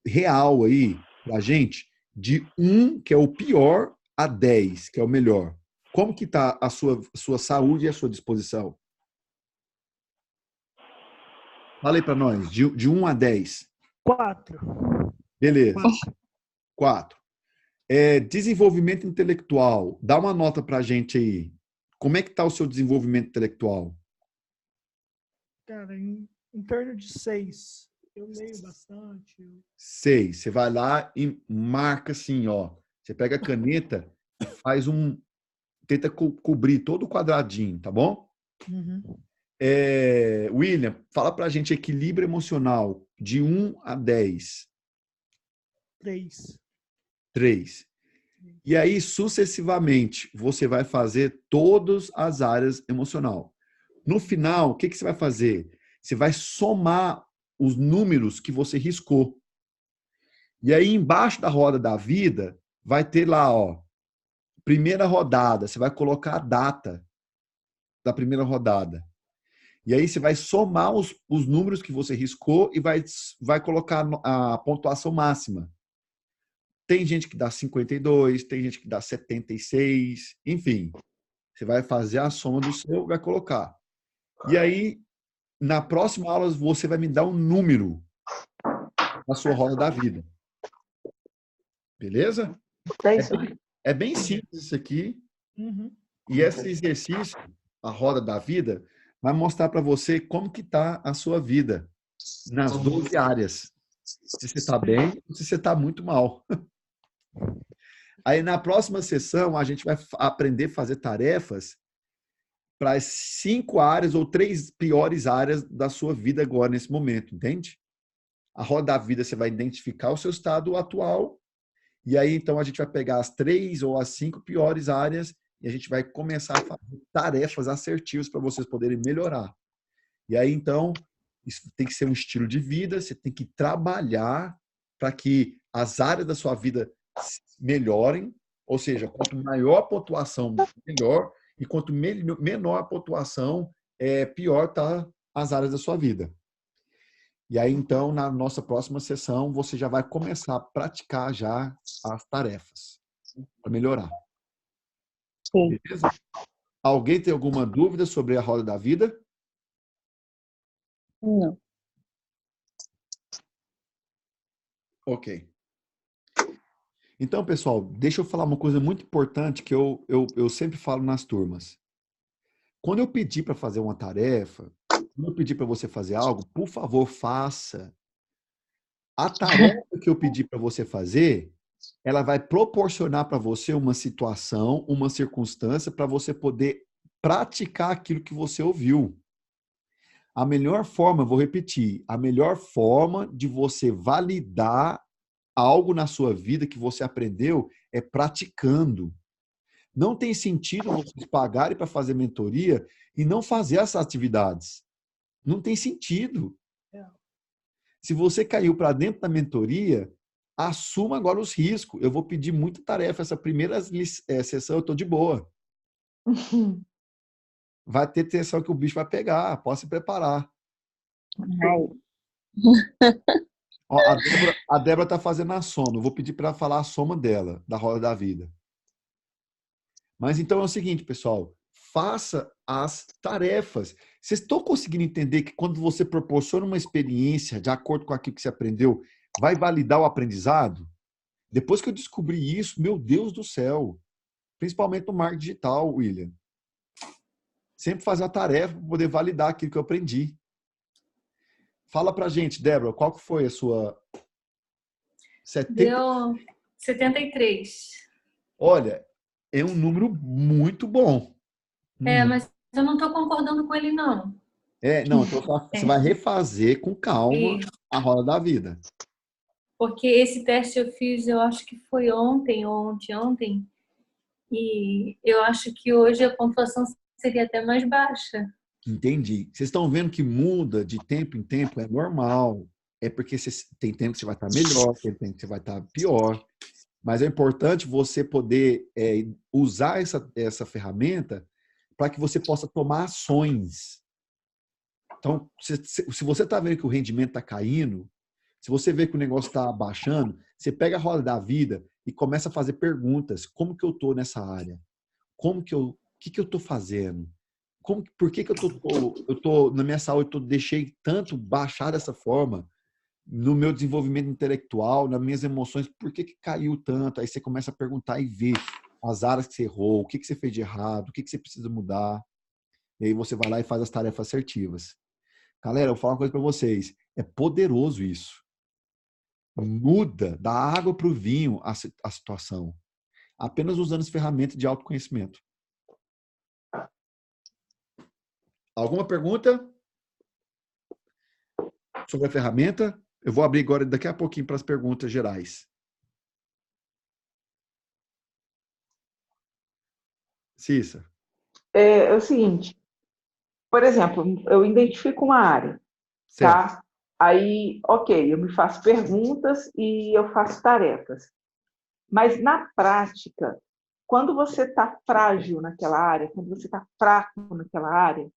real aí pra gente, de 1, que é o pior, a 10, que é o melhor. Como que tá a sua saúde e a sua disposição? Fala aí pra nós, de 1 a 10. 4. Beleza. 4. Desenvolvimento intelectual, dá uma nota pra gente aí. Como é que tá o seu desenvolvimento intelectual? Cara, em torno de 6. Eu leio bastante. 6. Você vai lá e marca assim, ó. Você pega a caneta, tenta cobrir todo o quadradinho, tá bom? Uhum. William, fala pra gente equilíbrio emocional de 1 a 10. 3. 3. E aí, sucessivamente, você vai fazer todas as áreas emocional. No final, o que você vai fazer? Você vai somar os números que você riscou. E aí, embaixo da roda da vida, vai ter lá, ó, primeira rodada. Você vai colocar a data da primeira rodada. E aí, você vai somar os números que você riscou e vai colocar a pontuação máxima. Tem gente que dá 52, tem gente que dá 76, enfim. Você vai fazer a soma do seu e vai colocar. E aí, na próxima aula, você vai me dar um número na sua roda da vida. Beleza? É bem simples isso aqui. Uhum. E esse exercício, a roda da vida, vai mostrar para você como que está a sua vida nas 12 áreas. Se você está bem ou se você está muito mal. Aí, na próxima sessão, a gente vai aprender a fazer tarefas para as 5 áreas ou 3 piores áreas da sua vida agora, nesse momento, entende? A roda da vida, você vai identificar o seu estado atual, e aí, então, a gente vai pegar as 3 ou as 5 piores áreas e a gente vai começar a fazer tarefas assertivas para vocês poderem melhorar. E aí, então, isso tem que ser um estilo de vida, você tem que trabalhar para que as áreas da sua vida melhorem, ou seja, quanto maior a pontuação, melhor, e quanto menor a pontuação, pior tá as áreas da sua vida. E aí, então, na nossa próxima sessão, você já vai começar a praticar já as tarefas para melhorar. Sim. Beleza? Alguém tem alguma dúvida sobre a roda da vida? Não. Ok. Então, pessoal, deixa eu falar uma coisa muito importante que eu sempre falo nas turmas. Quando eu pedir para fazer uma tarefa, quando eu pedir para você fazer algo, por favor, faça. A tarefa que eu pedir para você fazer, ela vai proporcionar para você uma situação, uma circunstância para você poder praticar aquilo que você ouviu. A melhor forma, vou repetir, a melhor forma de você validar algo na sua vida que você aprendeu é praticando. Não tem sentido vocês pagarem para fazer mentoria e não fazer essas atividades. Não tem sentido. Se você caiu para dentro da mentoria, assuma agora os riscos. Eu vou pedir muita tarefa. Essa primeira sessão eu estou de boa. Vai ter sessão que o bicho vai pegar. Pode se preparar. Ó, a Débora tá fazendo a soma. Eu vou pedir para ela falar a soma dela, da roda da vida. Mas então é o seguinte, pessoal. Faça as tarefas. Vocês estão conseguindo entender que quando você proporciona uma experiência de acordo com aquilo que você aprendeu, vai validar o aprendizado? Depois que eu descobri isso, meu Deus do céu. Principalmente no marketing digital, William. Sempre fazer a tarefa para poder validar aquilo que eu aprendi. Fala pra gente, Débora, qual que foi a sua... Deu 73. Olha, é um número muito bom. Mas eu não estou concordando com ele, não. Não, então você vai refazer com calma a roda da vida. Porque esse teste eu fiz, eu acho que foi ontem ou ontem. E eu acho que hoje a pontuação seria até mais baixa. Entendi. Vocês estão vendo que muda de tempo em tempo, é normal. É porque tem tempo que você vai estar melhor, tem tempo que você vai estar pior. Mas é importante você poder usar essa ferramenta para que você possa tomar ações. Então, se você está vendo que o rendimento está caindo, se você vê que o negócio está baixando, você pega a roda da vida e começa a fazer perguntas. Como que eu estou nessa área? O que eu estou fazendo? Por que eu tô na minha saúde, deixei tanto baixar dessa forma? No meu desenvolvimento intelectual, nas minhas emoções, por que caiu tanto? Aí você começa a perguntar e ver as áreas que você errou, o que você fez de errado, o que você precisa mudar. E aí você vai lá e faz as tarefas assertivas. Galera, eu vou falar uma coisa para vocês. É poderoso isso. Muda da água para o vinho a situação. Apenas usando as ferramentas de autoconhecimento. Alguma pergunta sobre a ferramenta? Eu vou abrir agora daqui a pouquinho para as perguntas gerais. Cissa. É o seguinte, por exemplo, eu identifico uma área, Certo. tá? Aí, ok, eu me faço perguntas e eu faço tarefas. Mas, na prática, quando você está frágil naquela área, quando você está fraco naquela área,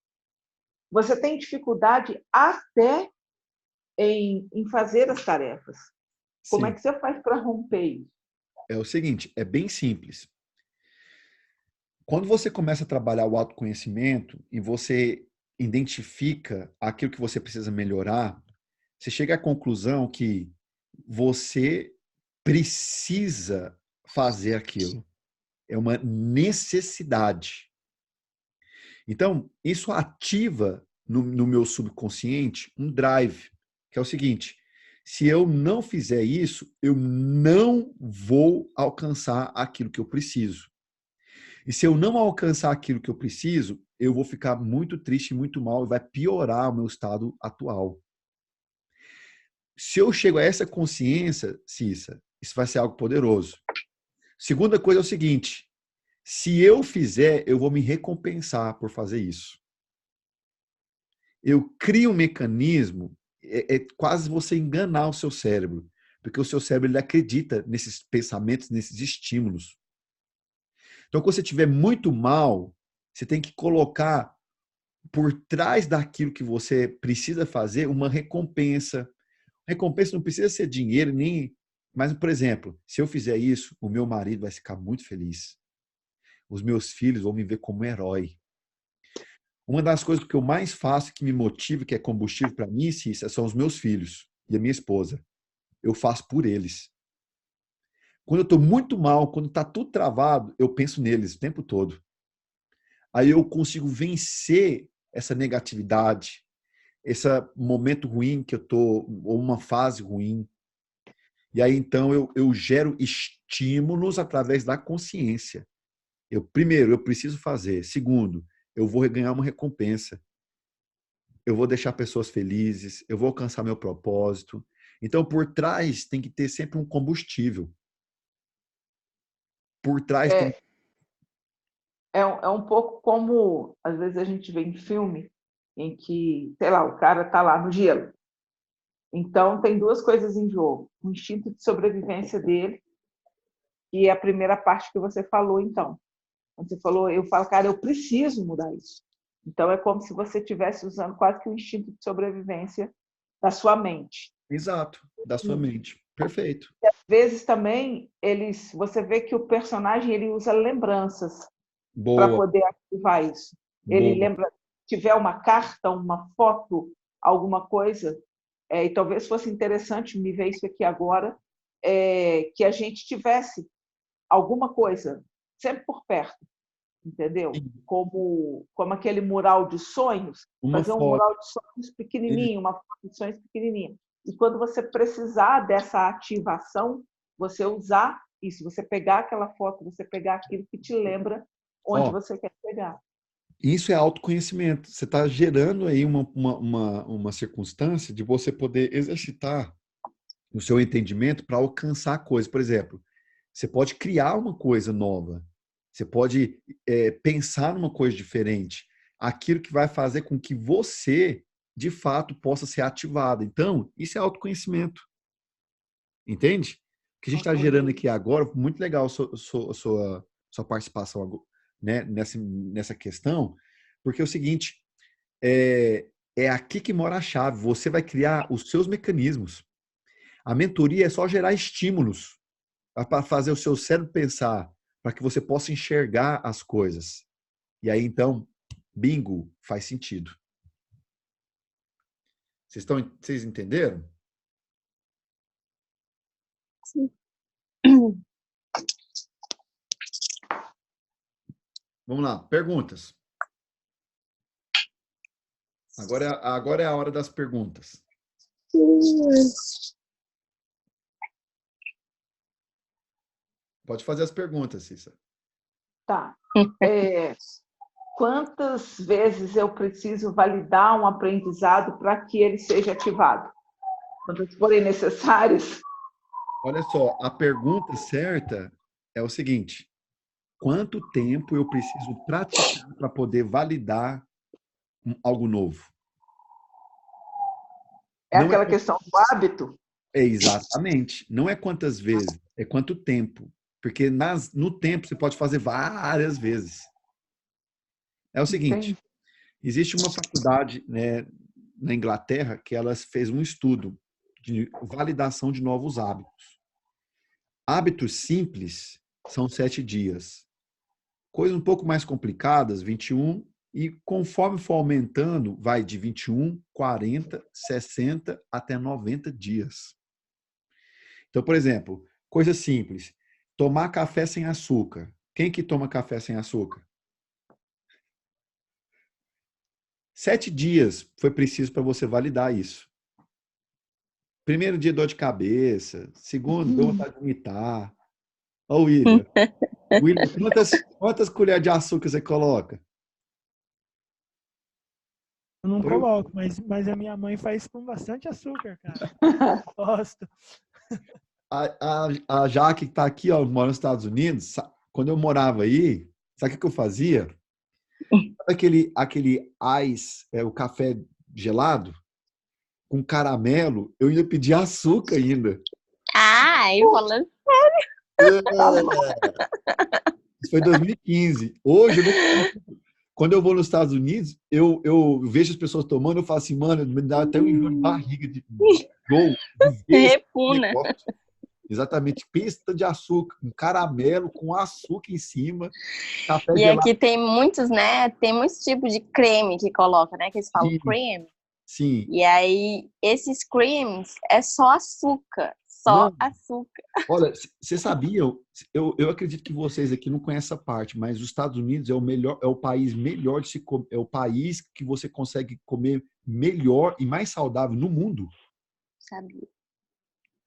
você tem dificuldade até em fazer as tarefas. Como Sim. é que você faz para romper isso? É o seguinte, é bem simples. Quando você começa a trabalhar o autoconhecimento e você identifica aquilo que você precisa melhorar, você chega à conclusão que você precisa fazer aquilo. É uma necessidade. Então, isso ativa no meu subconsciente um drive, que é o seguinte: se eu não fizer isso, eu não vou alcançar aquilo que eu preciso. E se eu não alcançar aquilo que eu preciso, eu vou ficar muito triste, muito mal e vai piorar o meu estado atual. Se eu chego a essa consciência, Cissa, isso vai ser algo poderoso. Segunda coisa é o seguinte: se eu fizer, eu vou me recompensar por fazer isso. Eu crio um mecanismo, é quase você enganar o seu cérebro, porque o seu cérebro ele acredita nesses pensamentos, nesses estímulos. Então, quando você estiver muito mal, você tem que colocar por trás daquilo que você precisa fazer uma recompensa. Recompensa não precisa ser dinheiro, nem. Mas, por exemplo, se eu fizer isso, o meu marido vai ficar muito feliz. Os meus filhos vão me ver como herói. Uma das coisas que eu mais faço, que me motiva, que é combustível para mim, Cissa, são os meus filhos e a minha esposa. Eu faço por eles. Quando eu estou muito mal, quando está tudo travado, eu penso neles o tempo todo. Aí eu consigo vencer essa negatividade, esse momento ruim que eu estou, ou uma fase ruim. E aí, então, eu gero estímulos através da consciência. Primeiro, eu preciso fazer. Segundo, eu vou ganhar uma recompensa. Eu vou deixar pessoas felizes, eu vou alcançar meu propósito. Então, por trás tem que ter sempre um combustível. Por trás tem... É um pouco como, às vezes, a gente vê em filme em que, sei lá, o cara está lá no gelo. Então, tem duas coisas em jogo. O instinto de sobrevivência dele e a primeira parte que você falou, então. Quando você falou, eu falo, cara, eu preciso mudar isso. Então, é como se você estivesse usando quase que o instinto de sobrevivência da sua mente. Exato, da sua mente. Perfeito. E às vezes também você vê que o personagem ele usa lembranças para Boa, poder ativar isso. Ele boa. lembra, se tiver uma carta, uma foto, alguma coisa, e talvez fosse interessante me ver isso aqui agora, que a gente tivesse alguma coisa sempre por perto, entendeu? Como aquele mural de sonhos, Uma fazer um foto. mural de sonhos pequenininho, uma foto de sonhos pequenininha. E quando você precisar dessa ativação, você usar isso, você pegar aquela foto, você pegar aquilo que te lembra onde você quer chegar. Isso é autoconhecimento. Você está gerando aí uma circunstância de você poder exercitar o seu entendimento para alcançar coisas. Por exemplo, você pode criar uma coisa nova. Você pode pensar numa coisa diferente. Aquilo que vai fazer com que você, de fato, possa ser ativado. Então, isso é autoconhecimento. Entende? O que a gente está gerando aqui agora, muito legal a sua participação, né, nessa questão, porque é o seguinte, é aqui que mora a chave. Você vai criar os seus mecanismos. A mentoria é só gerar estímulos para fazer o seu cérebro pensar, para que você possa enxergar as coisas. E aí, então, bingo, faz sentido. Vocês entenderam? Sim. Vamos lá, perguntas. Agora é a hora das perguntas. Pode fazer as perguntas, Cissa. Tá. Quantas vezes eu preciso validar um aprendizado para que ele seja ativado? Quantas forem necessárias? Olha só, a pergunta certa é o seguinte: quanto tempo eu preciso praticar para poder validar algo novo? Não Aquela questão do hábito? Exatamente. Não é quantas vezes, é quanto tempo. Porque no tempo você pode fazer várias vezes. É o seguinte, existe uma faculdade, né, na Inglaterra que ela fez um estudo de validação de novos hábitos. Hábitos simples são 7 dias. Coisas um pouco mais complicadas, 21, e conforme for aumentando, vai de 21, 40, 60 até 90 dias. Então, por exemplo, coisa simples, tomar café sem açúcar. Quem que toma café sem açúcar? 7 dias foi preciso para você validar isso. Primeiro dia, dor de cabeça. Segundo, dor vontade de vomitar. Ô, William, quantas colheres de açúcar você coloca? Eu não coloco, mas a minha mãe faz com bastante açúcar, cara. Gosto. A Jaque que está aqui, ó, mora nos Estados Unidos, quando eu morava aí, sabe o que eu fazia? Aquele ice, o café gelado, com caramelo, eu ia pedir açúcar ainda. Eu falando. Isso foi em 2015. Hoje, quando eu vou nos Estados Unidos, eu vejo as pessoas tomando, eu falo assim, mano, me dá até um enjoo de barriga de Repuna. Exatamente, pista de açúcar, um caramelo com açúcar em cima. Café E gelado. aqui tem muitos, né? Tem muitos tipos de creme que coloca, né? Que eles falam cream. Sim. E aí, esses creams é só açúcar. Açúcar. Olha, você sabia? Eu acredito que vocês aqui não conhecem essa parte, mas os Estados Unidos é o país melhor de se comer, é o país que você consegue comer melhor e mais saudável no mundo. Sabia.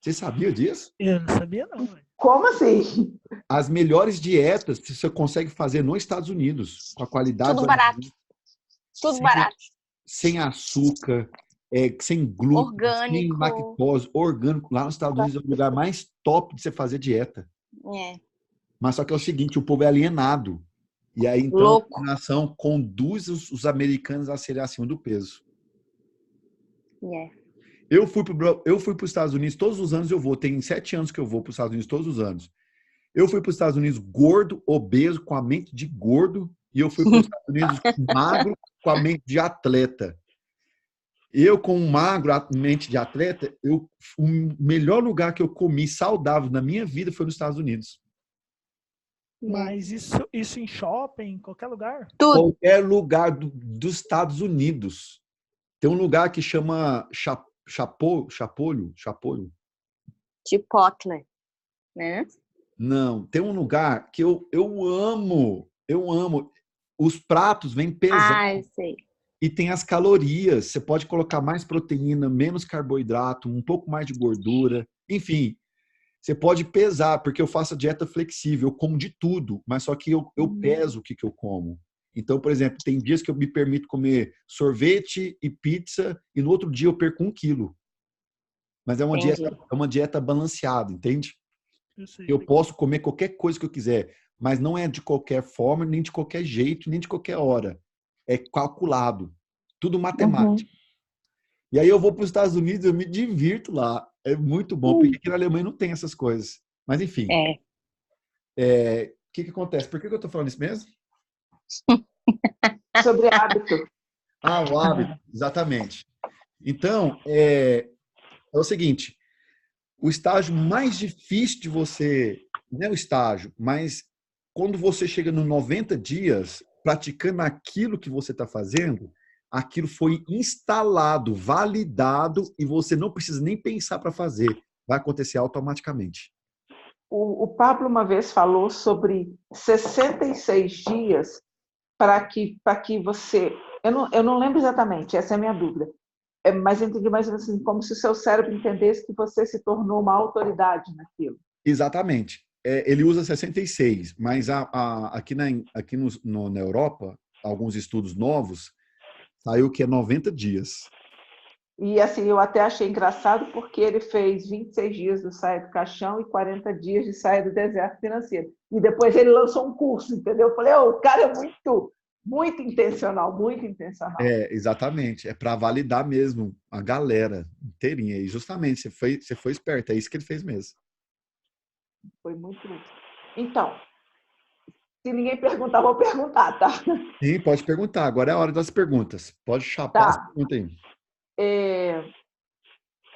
Você sabia disso? Eu não sabia, não. Como assim? As melhores dietas que você consegue fazer nos Estados Unidos, com a qualidade... Tudo barato. Tudo barato. Sem açúcar, sem glúten, orgânico. sem lactose, orgânico. Lá nos Estados Unidos é o lugar mais top de você fazer dieta. Mas só que é o seguinte, o povo é alienado. E aí, então, a nação conduz os americanos a serem acima do peso. Eu fui para os Estados Unidos todos os anos, tem 7 anos que eu vou para os Estados Unidos todos os anos. Eu fui para os Estados Unidos gordo, obeso, com a mente de gordo, e eu fui para os Estados Unidos magro, com a mente de atleta. Eu, com um magro, mente de atleta, o melhor lugar que eu comi saudável na minha vida foi nos Estados Unidos. Mas isso em shopping, em qualquer lugar? Tudo. Qualquer lugar dos Estados Unidos. Tem um lugar que chama Chapolho? Chipotle, né? Não, tem um lugar que eu amo. Eu amo. Os pratos vêm pesados. Ah, eu sei. E tem as calorias. Você pode colocar mais proteína, menos carboidrato, um pouco mais de gordura. Enfim, você pode pesar, porque eu faço a dieta flexível. Eu como de tudo, mas só que eu peso o que eu como. Então, por exemplo, tem dias que eu me permito comer sorvete e pizza e no outro dia eu perco 1 quilo. Mas é uma dieta balanceada, entende? Eu posso comer qualquer coisa que eu quiser, mas não é de qualquer forma, nem de qualquer jeito, nem de qualquer hora. É calculado. Tudo matemático. E aí eu vou para os Estados Unidos, eu me divirto lá. É muito bom, porque aqui na Alemanha não tem essas coisas. Mas enfim. O que acontece? Por que eu estou falando isso mesmo? Sobre hábito. O hábito, exatamente. Então, é o seguinte, o estágio mais difícil de você, não é o estágio, mas quando você chega nos 90 dias praticando aquilo que você está fazendo, aquilo foi instalado, validado e você não precisa nem pensar para fazer. Vai acontecer automaticamente. O Pablo uma vez falou sobre 66 dias para que você... Eu não lembro exatamente, essa é a minha dúvida. Mas eu entendi mais assim, como se o seu cérebro entendesse que você se tornou uma autoridade naquilo. Exatamente. Ele usa 66, mas aqui na Europa, alguns estudos novos, saiu que é 90 dias. E assim, eu até achei engraçado porque ele fez 26 dias do Saia do Caixão e 40 dias de Saia do Deserto Financeiro. E depois ele lançou um curso, entendeu? Eu falei, o cara é muito intencional, muito intencional. Exatamente. É para validar mesmo a galera inteirinha. E justamente, você foi esperto. É isso que ele fez mesmo. Foi muito. Então, se ninguém perguntar, vou perguntar, tá? Sim, pode perguntar. Agora é a hora das perguntas. Pode chapar as perguntas aí.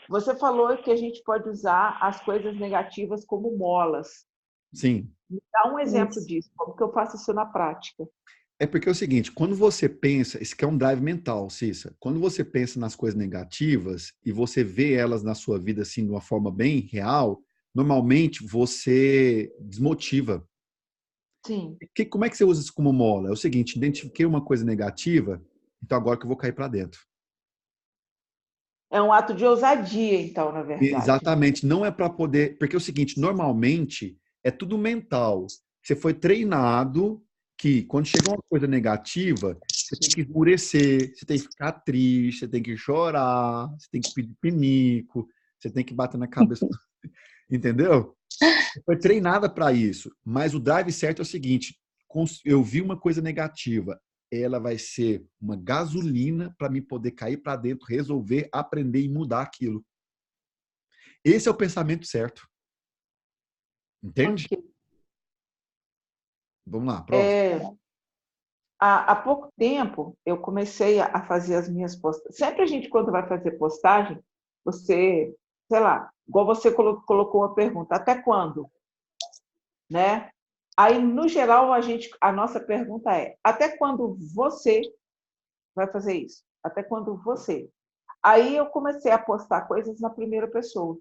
Você falou que a gente pode usar as coisas negativas como molas. Sim. Me dá um exemplo disso. Como que eu faço isso na prática? É porque é o seguinte, quando você pensa, isso aqui é um drive mental, Cissa. Quando você pensa nas coisas negativas e você vê elas na sua vida assim de uma forma bem real, normalmente você desmotiva. Sim. Como é que você usa isso como mola? É o seguinte, identifiquei uma coisa negativa, então agora que eu vou cair para dentro. É um ato de ousadia, então, na verdade. Exatamente, não é para poder, porque é o seguinte, normalmente é tudo mental. Você foi treinado que quando chega uma coisa negativa, você tem que esmurecer, você tem que ficar triste, você tem que chorar, você tem que pedir pinico, você tem que bater na cabeça, entendeu? Você foi treinada para isso, mas o drive certo é o seguinte, eu vi uma coisa negativa, ela vai ser uma gasolina para me poder cair para dentro, resolver, aprender e mudar aquilo. Esse é o pensamento certo. Entende? Okay. Vamos lá, próximo. Há pouco tempo, eu comecei a fazer as minhas postagens. Sempre a gente, quando vai fazer postagem, você, sei lá, igual você colocou a pergunta, até quando? Né? Aí, no geral, a nossa pergunta é, até quando você vai fazer isso? Até quando você? Aí eu comecei a postar coisas na primeira pessoa.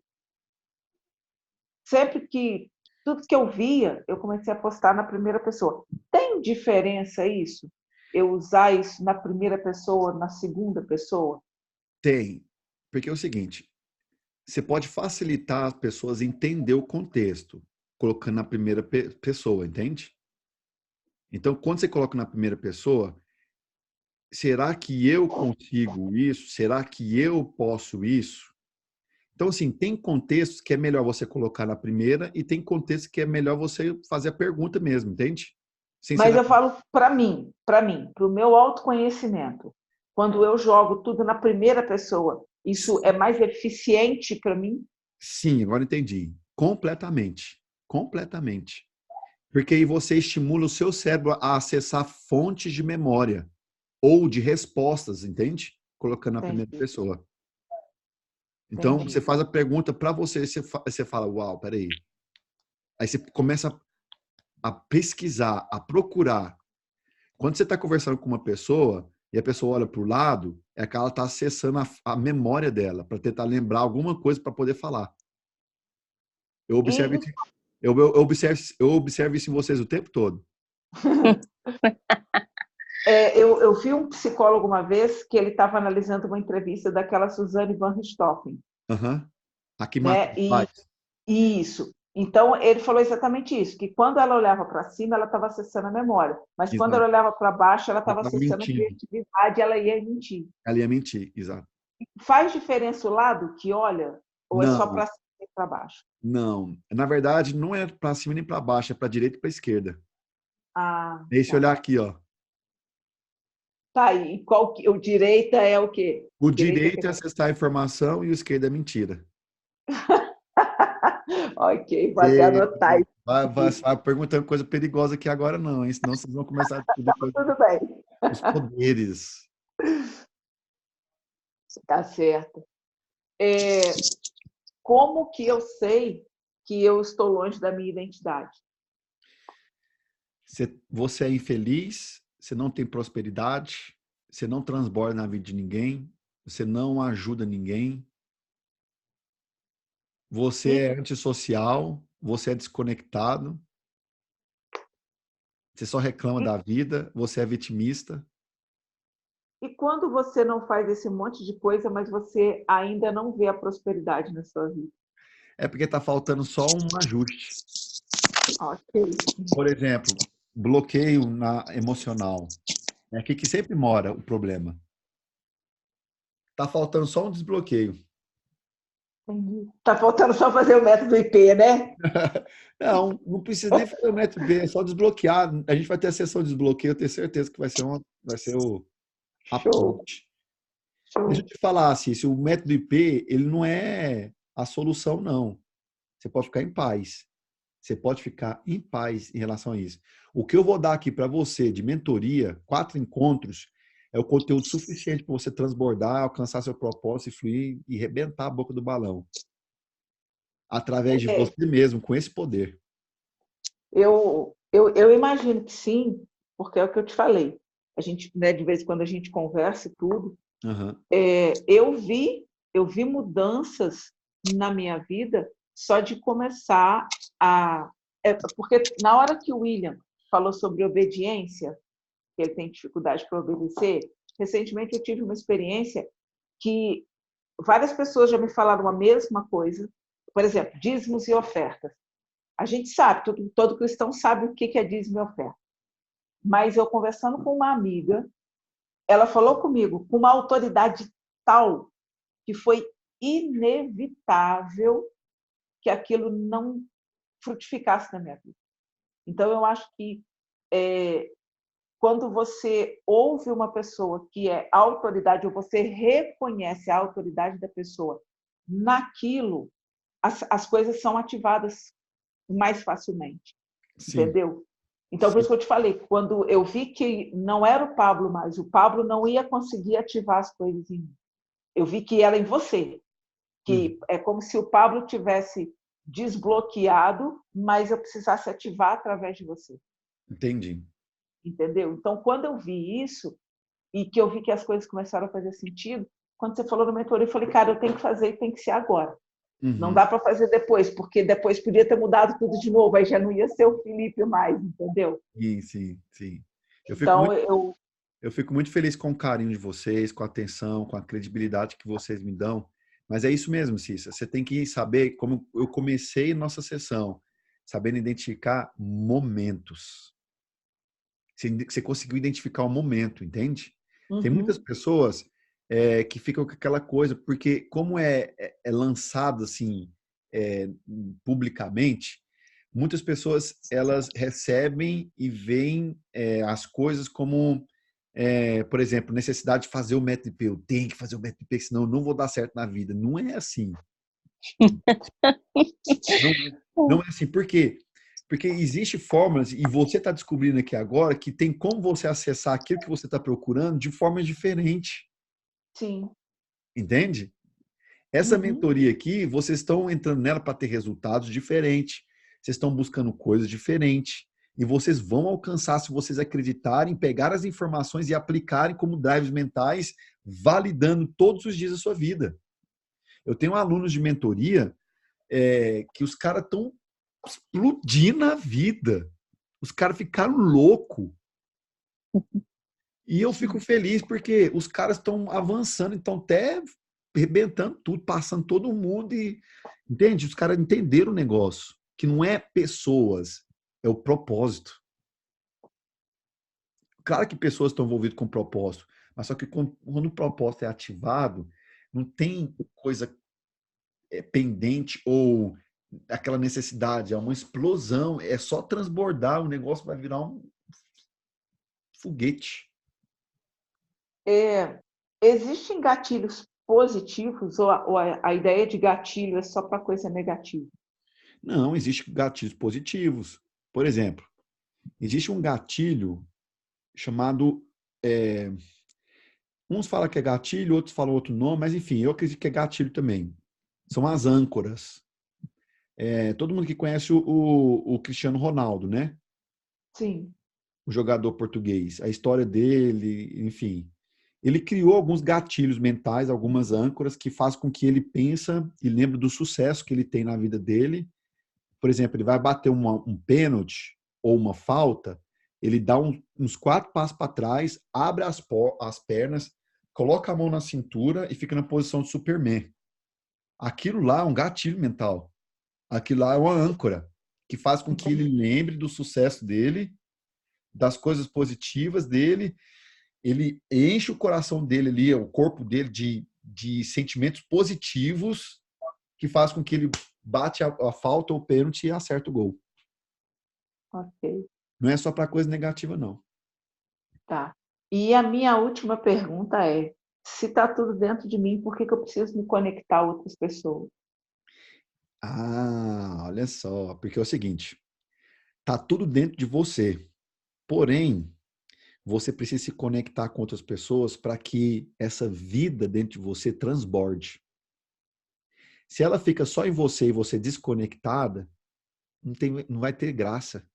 Sempre que tudo que eu via, eu comecei a postar na primeira pessoa. Tem diferença isso? Eu usar isso na primeira pessoa, na segunda pessoa? Tem. Porque é o seguinte, você pode facilitar as pessoas a entender o contexto, colocando na primeira pessoa, entende? Então, quando você coloca na primeira pessoa, será que eu consigo isso? Será que eu posso isso? Então, assim, tem contextos que é melhor você colocar na primeira e tem contextos que é melhor você fazer a pergunta mesmo, entende? Mas eu falo para mim, para o meu autoconhecimento. Quando eu jogo tudo na primeira pessoa, isso é mais eficiente para mim? Sim, agora entendi. Completamente. Completamente. Porque aí você estimula o seu cérebro a acessar fontes de memória ou de respostas, entende? colocando na primeira Entendi. pessoa. Então, Entendi. você faz a pergunta para você, você fala, uau, peraí. Aí você começa a pesquisar, a procurar. Quando você está conversando com uma pessoa e a pessoa olha para o lado, é que ela está acessando a memória dela para tentar lembrar alguma coisa para poder falar. Eu observo, E, isso, eu observo isso em vocês o tempo todo. eu vi um psicólogo uma vez que ele estava analisando uma entrevista daquela Suzane van Richthofen, Uhum. Aqui mata né? os pais. Isso. Então, ele falou exatamente isso, que quando ela olhava para cima, ela estava acessando a memória, mas quando ela Exato. olhava para baixo, ela Ela estava estava acessando a mentindo. criatividade, ela ia mentir. Ela ia mentir, exato. Faz diferença o lado que olha, ou é só Não, para cima e para baixo? não. Na verdade, não é para cima nem para baixo, é para direita e para esquerda. Ah, É esse tá. olhar aqui, ó. Tá, e o direita é o quê? O Direita é direito é criatividade. acessar a informação e o esquerdo é mentira. Ok, vou até E anotar isso aqui. vai perguntando coisa perigosa aqui agora não, hein? Senão vocês vão começar a descobrir Tudo bem, os poderes. tá certo. Como que eu sei que eu estou longe da minha identidade? Você é infeliz, você não tem prosperidade, você não transborda na vida de ninguém, você não ajuda ninguém, você E, é antissocial, você é desconectado, você só reclama e, da vida, você é vitimista. e quando você não faz esse monte de coisa, mas você ainda não vê a prosperidade na sua vida? É porque está faltando só um ajuste. Ok. Por exemplo, bloqueio emocional. É aqui que sempre mora o problema. Tá faltando só um desbloqueio. Tá faltando só fazer o método IP, né? Não precisa nem fazer o método B, é só desbloquear. A gente vai ter a sessão de desbloqueio, eu tenho certeza que vai ser a Show, ponte. Deixa eu show. te falar, assim, se o método IP, ele não é a solução, não. Você pode ficar em paz. Você pode ficar em paz em relação a isso. O que eu vou dar aqui para você de mentoria, 4 encontros, é o conteúdo suficiente para você transbordar, alcançar seu propósito e fluir e rebentar a boca do balão. Através de É, você mesmo, com esse poder. eu imagino que sim, porque é o que eu te falei. A gente, né, de vez em quando a gente conversa e tudo. Uhum. Eu vi mudanças na minha vida só de começar porque na hora que o William falou sobre obediência, que ele tem dificuldade para obedecer, recentemente eu tive uma experiência que várias pessoas já me falaram a mesma coisa. Por exemplo, dízimos e ofertas. A gente sabe, todo cristão sabe o que é dízimo e oferta. Mas eu conversando com uma amiga, ela falou comigo com uma autoridade tal que foi inevitável que aquilo não frutificasse na minha vida. Então, eu acho que quando você ouve uma pessoa que é autoridade, ou você reconhece a autoridade da pessoa naquilo, as coisas são ativadas mais facilmente. Sim. Entendeu? Então, por isso que eu te falei, quando eu vi que não era o Pablo mais, o Pablo não ia conseguir ativar as coisas em mim. Eu vi que era em você, que é como se o Pablo tivesse desbloqueado, mas eu precisasse ativar através de você. Entendi. Entendeu? Então, quando eu vi isso, e que eu vi que as coisas começaram a fazer sentido, quando você falou no mentoria, eu falei, cara, eu tenho que fazer e tem que ser agora. Não dá para fazer depois, porque depois podia ter mudado tudo de novo, aí já não ia ser o Felipe mais, entendeu? Sim. Então, Eu fico muito feliz com o carinho de vocês, com a atenção, com a credibilidade que vocês me dão. Mas é isso mesmo, Cissa. Você tem que saber, como eu comecei nossa sessão, sabendo identificar momentos. Você conseguiu identificar o momento, entende? Tem muitas pessoas que ficam com aquela coisa, porque como é lançado assim publicamente, muitas pessoas elas recebem e veem as coisas como, por exemplo, necessidade de fazer o método IP. Eu tenho que fazer o método IP, senão eu não vou dar certo na vida. Não é assim. Não é assim. Por quê? Porque existe fórmulas, e você está descobrindo aqui agora, que tem como você acessar aquilo que você está procurando de forma diferente. Sim. Entende? Essa mentoria aqui, vocês estão entrando nela para ter resultados diferentes. Vocês estão buscando coisas diferentes. E vocês vão alcançar se vocês acreditarem, pegar as informações e aplicarem como drives mentais, validando todos os dias da sua vida. Eu tenho alunos de mentoria que os caras estão explodindo a vida. Os caras ficaram loucos. E eu fico feliz porque os caras estão avançando, estão até arrebentando tudo, passando todo mundo e, entende? Os caras entenderam o negócio, que não é pessoas, é o propósito. Claro que pessoas estão envolvidas com propósito, mas só que quando o propósito é ativado, não tem coisa pendente ou aquela necessidade, é uma explosão, é só transbordar, o negócio vai virar um foguete. Existem gatilhos positivos ou a ideia de gatilho é só para coisa negativa? Não, existem gatilhos positivos. Por exemplo, existe um gatilho chamado... uns falam que é gatilho, outros falam outro nome, mas enfim, eu acredito que é gatilho também. São as âncoras. Todo mundo que conhece o Cristiano Ronaldo, né? Sim. O jogador português. A história dele, enfim. Ele criou alguns gatilhos mentais, algumas âncoras, que fazem com que ele pensa e lembre do sucesso que ele tem na vida dele. Por exemplo, ele vai bater um pênalti ou uma falta, ele dá uns 4 passos para trás, abre as pernas, coloca a mão na cintura e fica na posição de Superman. Aquilo lá é um gatilho mental. Aquilo lá é uma âncora que faz com que ele lembre do sucesso dele, das coisas positivas dele. Ele enche o coração dele ali, o corpo dele de sentimentos positivos que faz com que ele bate a falta ou o pênalti e acerta o gol. Ok. Não é só para coisa negativa, não. Tá. E a minha última pergunta é, se está tudo dentro de mim, por que eu preciso me conectar a outras pessoas? Olha só, porque é o seguinte, tá tudo dentro de você. Porém, você precisa se conectar com outras pessoas para que essa vida dentro de você transborde. Se ela fica só em você e você desconectada, não vai ter graça.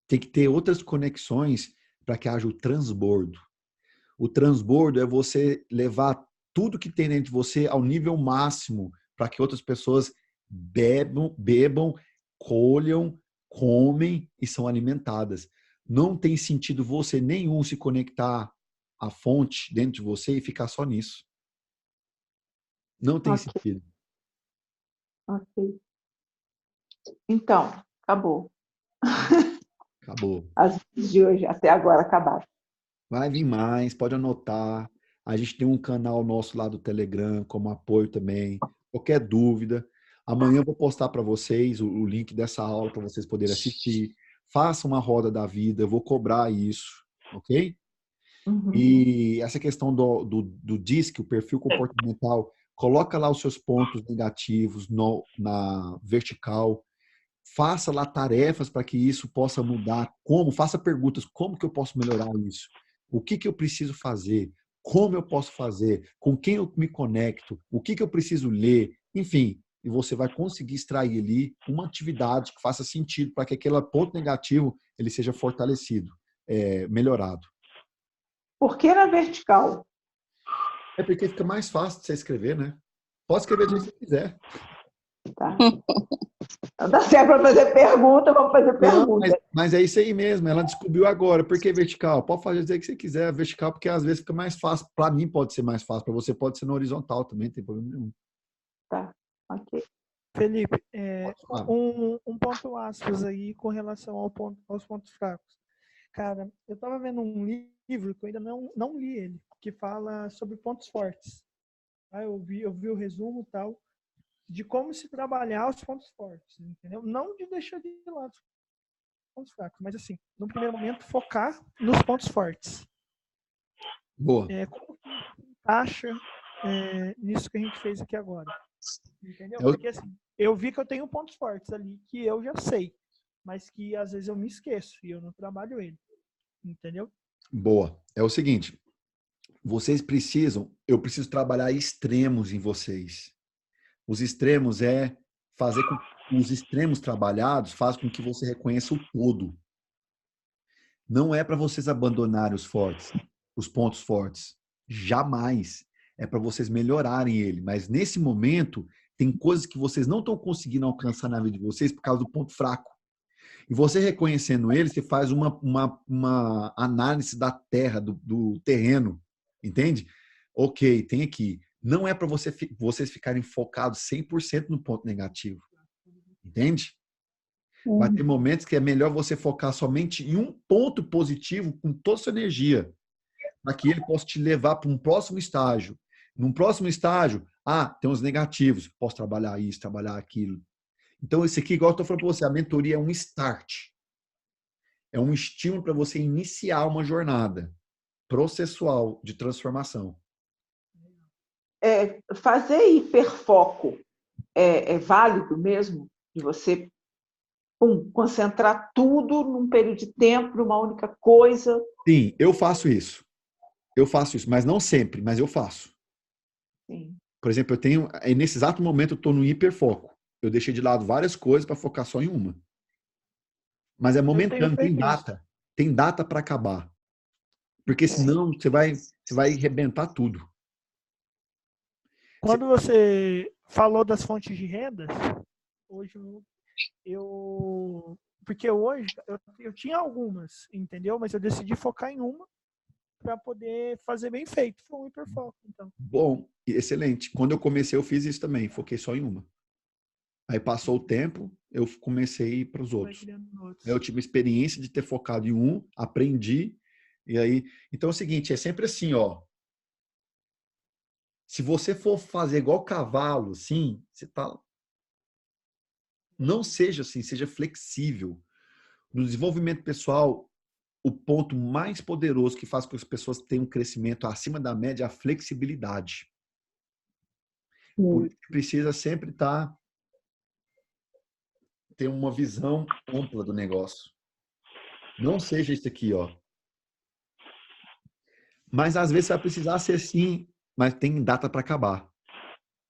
Tem que ter outras conexões para que haja o transbordo. O transbordo é você levar tudo que tem dentro de você ao nível máximo para que outras pessoas bebam, colham, comem e são alimentadas. Não tem sentido você nenhum se conectar à fonte dentro de você e ficar só nisso. Não tem sentido. Ok. Então, acabou. Acabou. As vezes de hoje até agora acabaram. Vai vir mais, pode anotar. A gente tem um canal nosso lá do Telegram como apoio também. Qualquer dúvida. Amanhã eu vou postar para vocês o link dessa aula para vocês poderem assistir. Faça uma roda da vida, eu vou cobrar isso, ok? E essa questão do DISC, o perfil comportamental, coloca lá os seus pontos negativos na vertical. Faça lá tarefas para que isso possa mudar. Como? Faça perguntas. Como que eu posso melhorar isso? O que eu preciso fazer? Como eu posso fazer? Com quem eu me conecto? O que eu preciso ler? Enfim, e você vai conseguir extrair ali uma atividade que faça sentido para que aquele ponto negativo ele seja fortalecido, melhorado. Por que na vertical? É porque fica mais fácil de você escrever, né? Pode escrever do jeito que você quiser. Tá. Não dá certo para fazer pergunta, vamos fazer pergunta. Não, mas é isso aí mesmo, ela descobriu agora. Por que vertical? Pode fazer o que você quiser, vertical, porque às vezes fica mais fácil. Para mim pode ser mais fácil, para você pode ser no horizontal também, não tem problema nenhum. Tá, ok. Felipe, um ponto aspas aí com relação aos pontos fracos. Cara, eu estava vendo um livro que eu ainda não li ele, que fala sobre pontos fortes. Eu vi o resumo e tal, de como se trabalhar os pontos fortes, entendeu? Não de deixar de lado os pontos fracos, mas assim, no primeiro momento, focar nos pontos fortes. Boa. Como que encaixa nisso que a gente fez aqui agora? Entendeu? Porque assim, eu vi que eu tenho pontos fortes ali, que eu já sei, mas que às vezes eu me esqueço e eu não trabalho ele. Entendeu? Boa. É o seguinte, vocês precisam, eu preciso trabalhar extremos em vocês. Os extremos é fazer com que os extremos trabalhados faz com que você reconheça o todo. Não é para vocês abandonarem os fortes, os pontos fortes. Jamais. É para vocês melhorarem ele. Mas nesse momento, tem coisas que vocês não estão conseguindo alcançar na vida de vocês por causa do ponto fraco. E você reconhecendo ele, você faz uma análise da terra, do terreno. Entende? Ok, tem aqui. Não é para vocês ficarem focados 100% no ponto negativo. Entende? Vai ter momentos que é melhor você focar somente em um ponto positivo com toda a sua energia, para que ele possa te levar para um próximo estágio. Num próximo estágio, tem os negativos, posso trabalhar isso, trabalhar aquilo. Então, esse aqui, igual eu estou falando para você, a mentoria é um start. É um estímulo para você iniciar uma jornada processual de transformação. Fazer hiperfoco é válido mesmo? De você concentrar tudo num período de tempo, numa única coisa? Sim, eu faço isso. Eu faço isso, mas não sempre, mas eu faço. Sim. Por exemplo, nesse exato momento eu estou no hiperfoco. Eu deixei de lado várias coisas para focar só em uma. Mas é momentâneo, tem data. Tem data para acabar. Porque senão você vai arrebentar tudo. Quando você falou das fontes de rendas, hoje porque hoje eu tinha algumas, entendeu? Mas eu decidi focar em uma para poder fazer bem feito. Foi um hiperfoco, então. Bom, excelente. Quando eu comecei, eu fiz isso também. Foquei só em uma. Aí passou o tempo, eu comecei a ir para os outros. Eu tive a experiência de ter focado em um, aprendi, e aí... Então é o seguinte, é sempre assim, ó. Se você for fazer igual cavalo, assim, você tá... Não seja assim, seja flexível. No desenvolvimento pessoal, o ponto mais poderoso que faz com que as pessoas tenham um crescimento acima da média é a flexibilidade. Por isso precisa sempre ter uma visão ampla do negócio. Não seja isso aqui, ó. Mas às vezes vai precisar ser assim, mas tem data para acabar.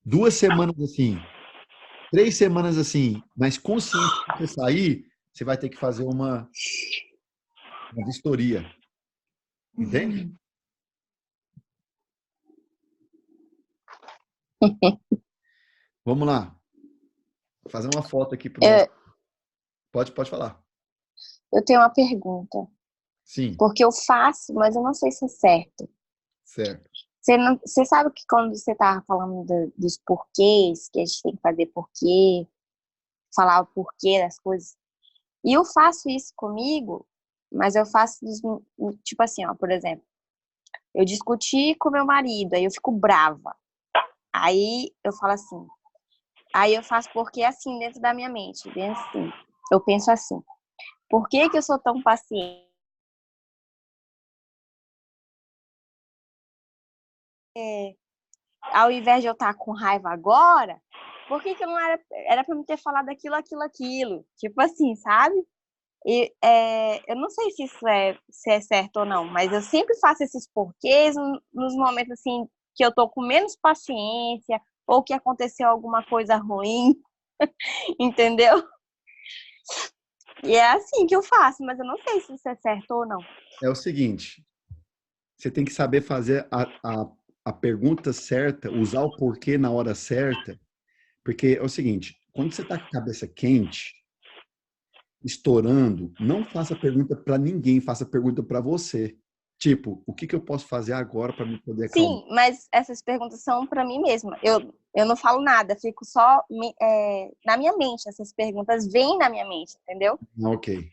2 semanas assim, 3 semanas assim, mas consciente que você sair, você vai ter que fazer uma vistoria. Entende? Vamos lá. Vou fazer uma foto aqui pro nosso... Pode falar. Eu tenho uma pergunta. Sim. Porque eu faço, mas eu não sei se é certo. Certo. Você sabe que quando você estava falando dos porquês, que a gente tem que fazer porquê, falar o porquê das coisas. E eu faço isso comigo, mas eu faço, tipo assim, ó, por exemplo, eu discuti com meu marido, aí eu fico brava. Aí eu falo assim, aí eu faço porquê assim dentro da minha mente, bem assim. Eu penso assim, por que eu sou tão paciente? Ao invés de eu estar com raiva agora, por que não era para me ter falado aquilo? Tipo assim, sabe? E, eu não sei se isso se é certo ou não, mas eu sempre faço esses porquês nos momentos assim que eu tô com menos paciência ou que aconteceu alguma coisa ruim, entendeu? E é assim que eu faço, mas eu não sei se isso é certo ou não. É o seguinte, você tem que saber fazer a pergunta certa, usar o porquê na hora certa, porque é o seguinte, quando você está com a cabeça quente, estourando, não faça pergunta para ninguém, faça pergunta para você. Tipo, o que eu posso fazer agora para me poder acalmar? Sim, mas essas perguntas são para mim mesma. Eu não falo nada, fico só na minha mente. Essas perguntas vêm na minha mente, entendeu? Ok.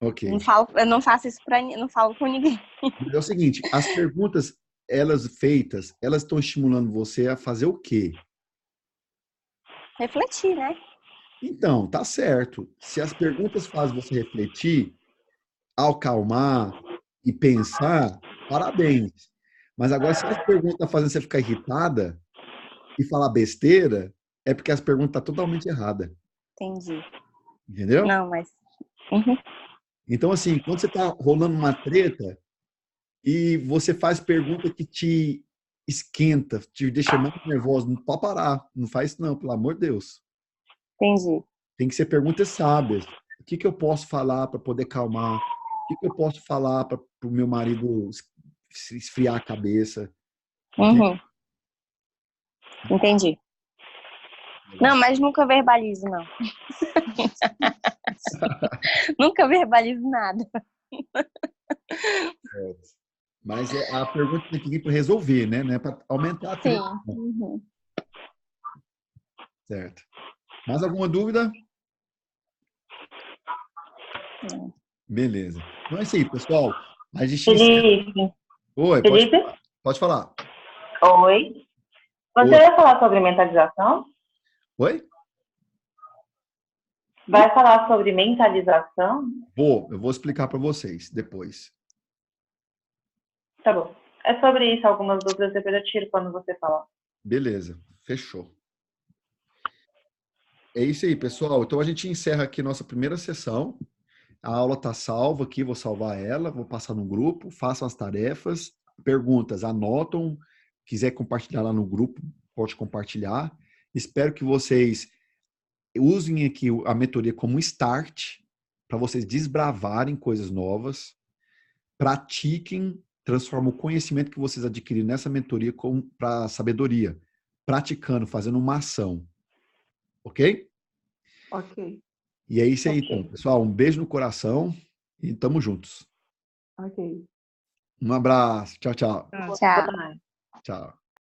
Eu não faço isso não falo com ninguém. Mas é o seguinte, as perguntas, elas estão estimulando você a fazer o quê? Refletir, né? Então, tá certo. Se as perguntas fazem você refletir, acalmar e pensar, parabéns. Mas agora, se as perguntas estão fazendo você ficar irritada e falar besteira, é porque as perguntas estão totalmente erradas. Entendi. Entendeu? Não, mas... Então, assim, quando você está rolando uma treta, e você faz pergunta que te esquenta, te deixa mais nervoso. Não pode parar. Não faz isso não, pelo amor de Deus. Entendi. Tem que ser perguntas sábias. O que eu posso falar para poder calmar? O que eu posso falar para o meu marido esfriar a cabeça? Uhum. Entendi. Não, mas nunca verbalizo, não. Nunca verbalizo nada. Mas a pergunta tem que vir para resolver, né? Não é para aumentar a Sim. treta. Uhum. Certo. Mais alguma dúvida? Beleza. Então é isso aí, pessoal. A gente Felipe. Oi, Felipe? Pode falar. Oi. Você vai falar sobre mentalização? Oi? Vai falar sobre mentalização? Eu vou explicar para vocês depois. Tá bom. É sobre isso, algumas dúvidas, depois eu tiro quando você falar. Beleza, fechou. É isso aí, pessoal. Então a gente encerra aqui nossa primeira sessão. A aula está salva aqui, vou salvar ela, vou passar no grupo, façam as tarefas, perguntas, anotam, quiser compartilhar lá no grupo, pode compartilhar. Espero que vocês usem aqui a mentoria como start para vocês desbravarem coisas novas, pratiquem, transformem o conhecimento que vocês adquiriram nessa mentoria para sabedoria, praticando, fazendo uma ação. Ok? Ok. E é isso aí, então, pessoal. Um beijo no coração e tamo juntos. Ok. Um abraço. Tchau, tchau. Tchau. Tchau.